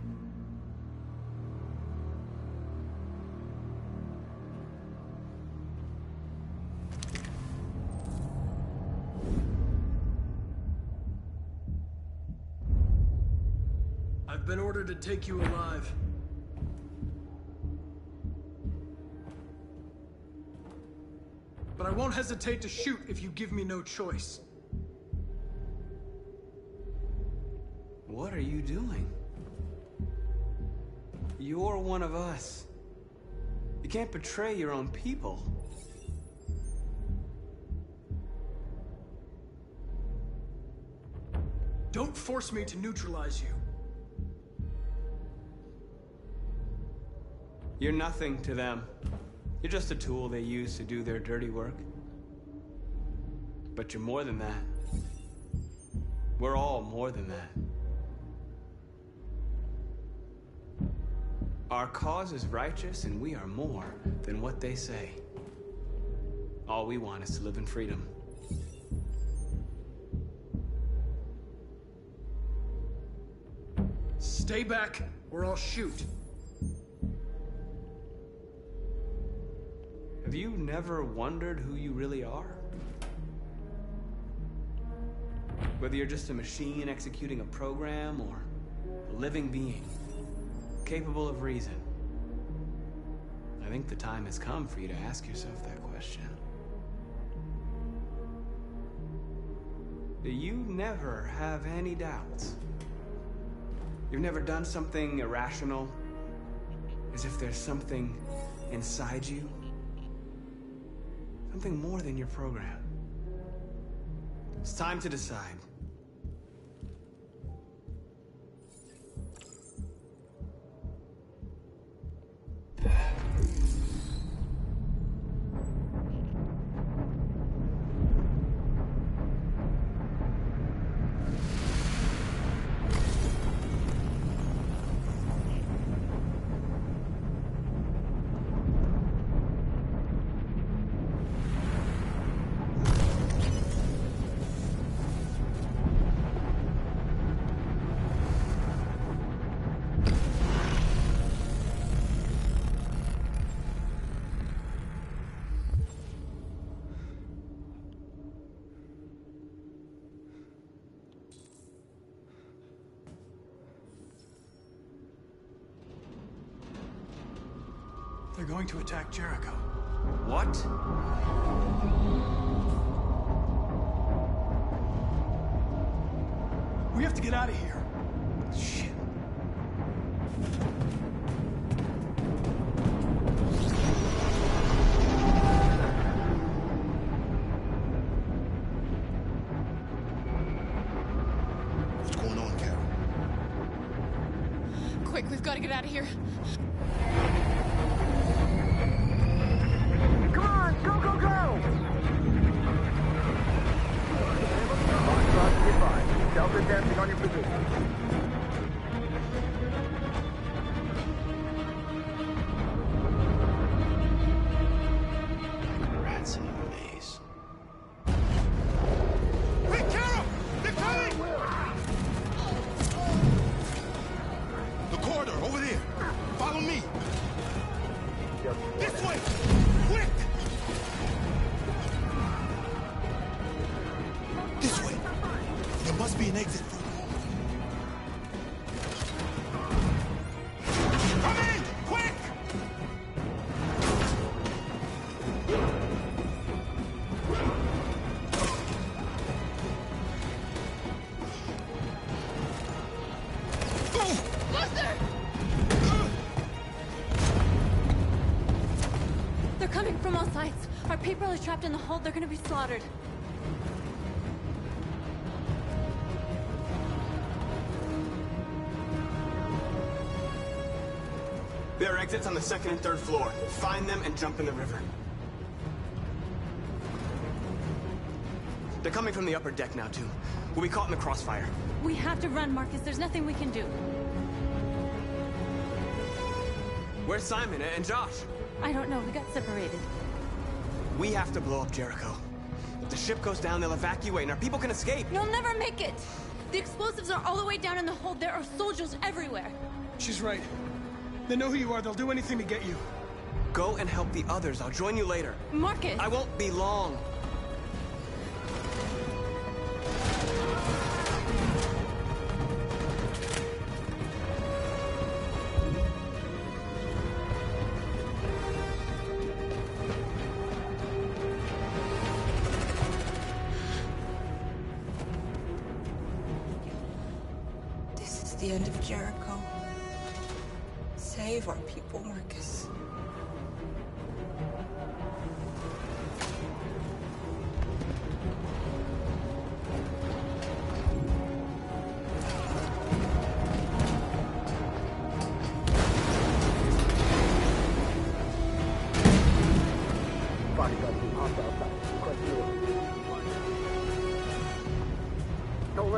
I've been ordered to take you alive. But I won't hesitate to shoot if you give me no choice. What are you doing? You're one of us. You can't betray your own people. Don't force me to neutralize you. You're nothing to them. You're just a tool they use to do their dirty work. But you're more than that. We're all more than that. Our cause is righteous, and we are more than what they say. All we want is to live in freedom. Stay back, or I'll shoot. Have you never wondered who you really are? Whether you're just a machine executing a program or a living being, capable of reason. I think the time has come for you to ask yourself that question. Do you never have any doubts? You've never done something irrational? As if there's something inside you? Something more than your program. It's time to decide. They're going to attack Jericho. What? We have to get out of here. Shit. What's going on, Carol? Quick, we've got to get out of here. Come on, go, go, go! Delta dancing on your position. Rats in a maze. Hey, Carol! They're coming! The corridor, over there. Follow me. This way! Quick! This way. There must be an exit for them. Come in! Quick! They're coming from all sides. Our people are trapped in the hold. They're gonna be slaughtered. There are exits on the second and third floor. Find them and jump in the river. They're coming from the upper deck now, too. We'll be caught in the crossfire. We have to run, Marcus. There's nothing we can do. Where's Simon and Josh? I don't know. We got separated. We have to blow up Jericho. If the ship goes down, they'll evacuate and our people can escape. You'll never make it! The explosives are all the way down in the hold. There are soldiers everywhere. She's right. They know who you are. They'll do anything to get you. Go and help the others. I'll join you later. Marcus! I won't be long. This is the end of Jericho. Save our people, Marcus.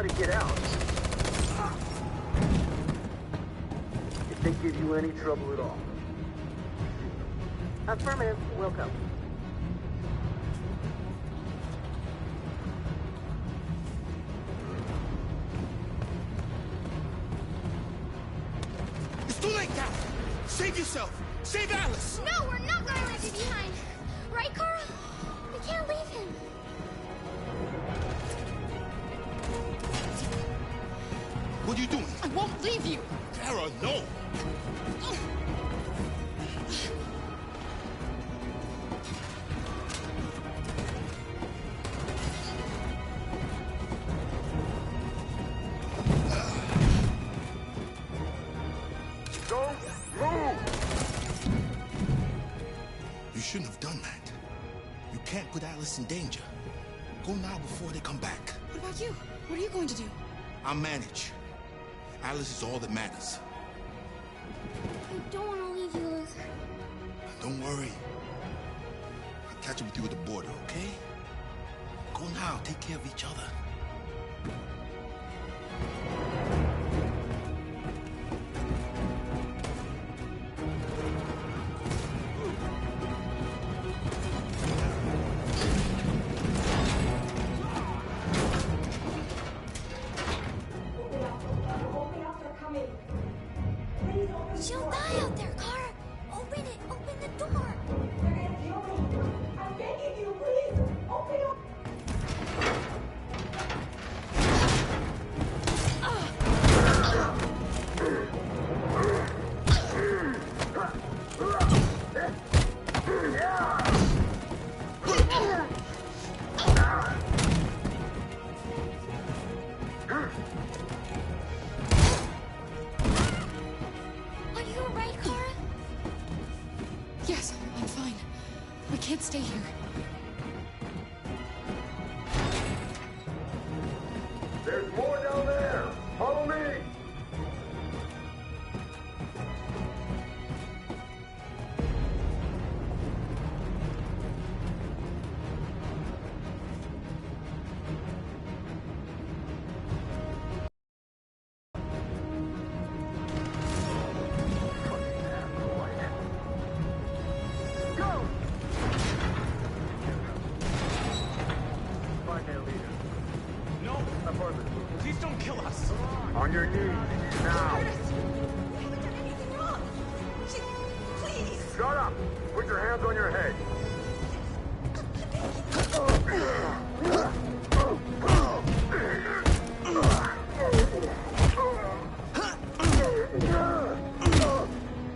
let it get out. If they give you any trouble at all. Affirmative. Welcome. It's too late now! Save yourself! Save Alice! No, we're not gonna leave you behind. Right, Kara? We can't leave him. What are you doing? I won't leave you. Kara, no! Don't move! You shouldn't have done that. You can't put Alice in danger. Go now before they come back. What about you? What are you going to do? I'll manage. Alice is all that matters. I don't want to leave you, Luther. Don't worry. I'll catch up with you at the border, okay? Go now. Take care of each other. She'll die out there, Kara. Open it. Open the door. I'm begging you, please. Open up. Are you alright, Kara? Yes, I'm fine. We can't stay here. There's more down there! Follow me! Go! Find their leader. No! Affirmative. Please don't kill us! On your knees, now! We haven't done anything wrong. Please. Shut up! Put your hands on your head!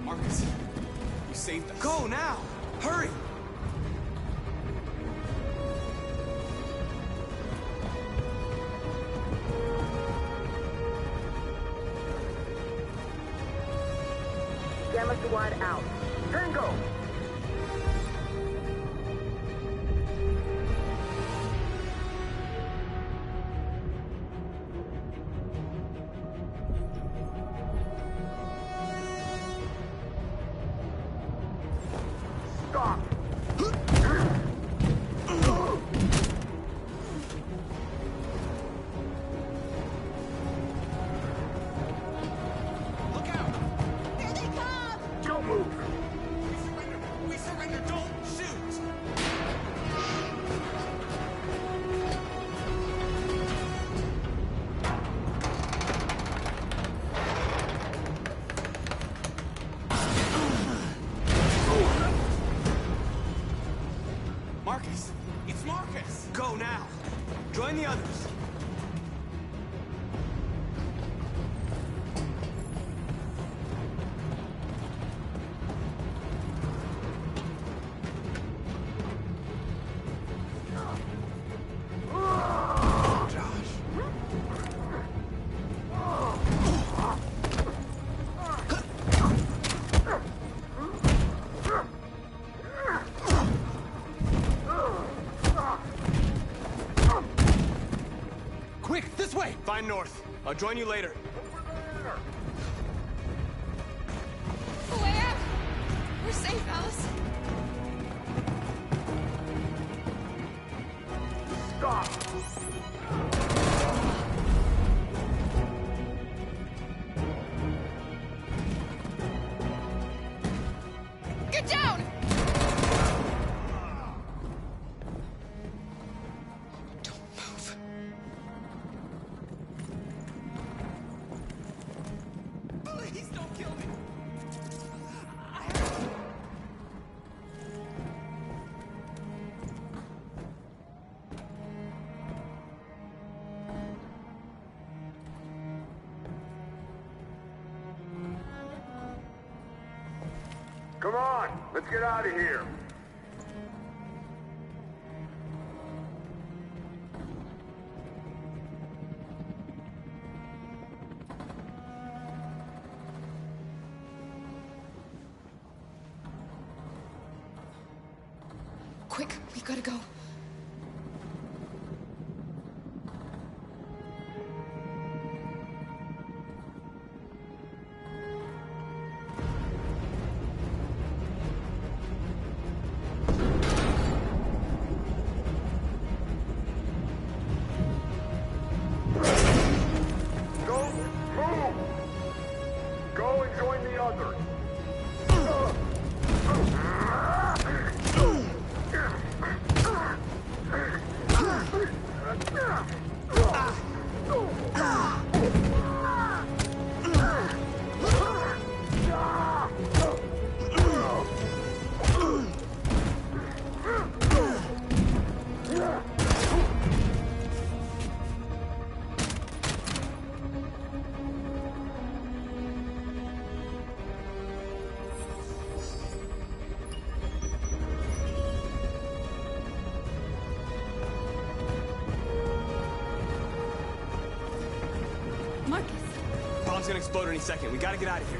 Marcus, you saved us. Go now! Hurry! Gamma Squad out. Tango! Stop! Look out! Here they come. Don't move! We surrender! We surrender! Don't shoot! Marcus! It's Marcus! Go now! Join the others! Quick, this way! Find North. I'll join you later. Where? We're safe, Alice. Stop! Get down! Please don't kill me. Come on, let's get out of here. Quick, we gotta go. Go and join the others. Marcus. Bomb's gonna explode any second. We gotta get out of here.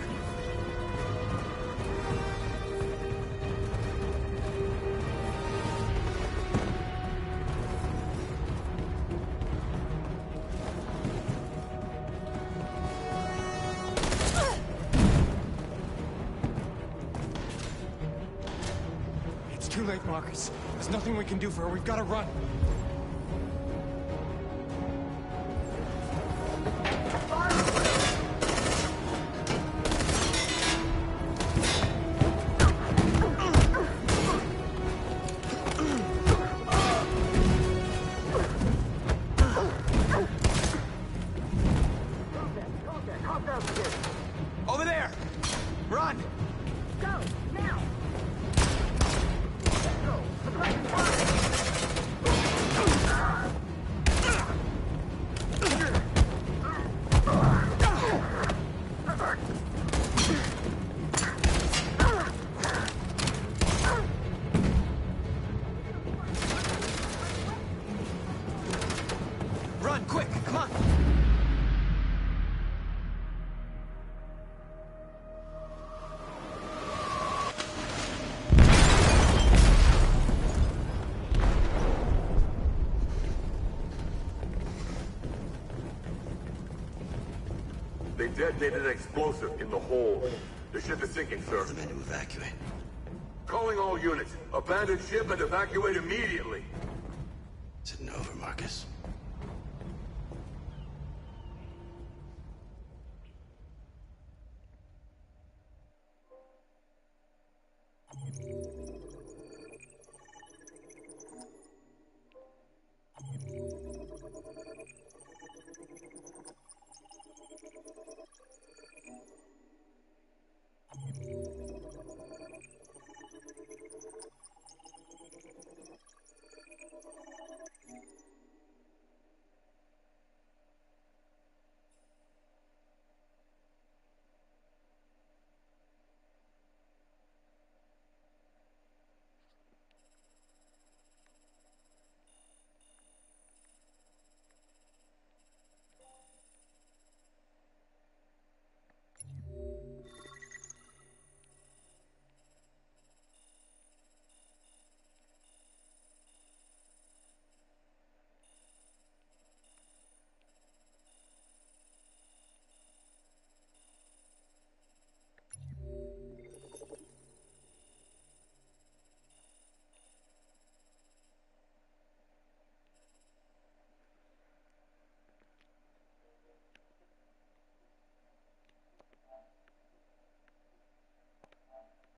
It's too late, Marcus. There's nothing we can do for her. We've got to run. Over there! Run! Go, now! Run, quick, come on! They detonated an explosive in the hold. The ship is sinking, sir. The men to evacuate. Calling all units. Abandon ship and evacuate immediately. Is it over, Marcus?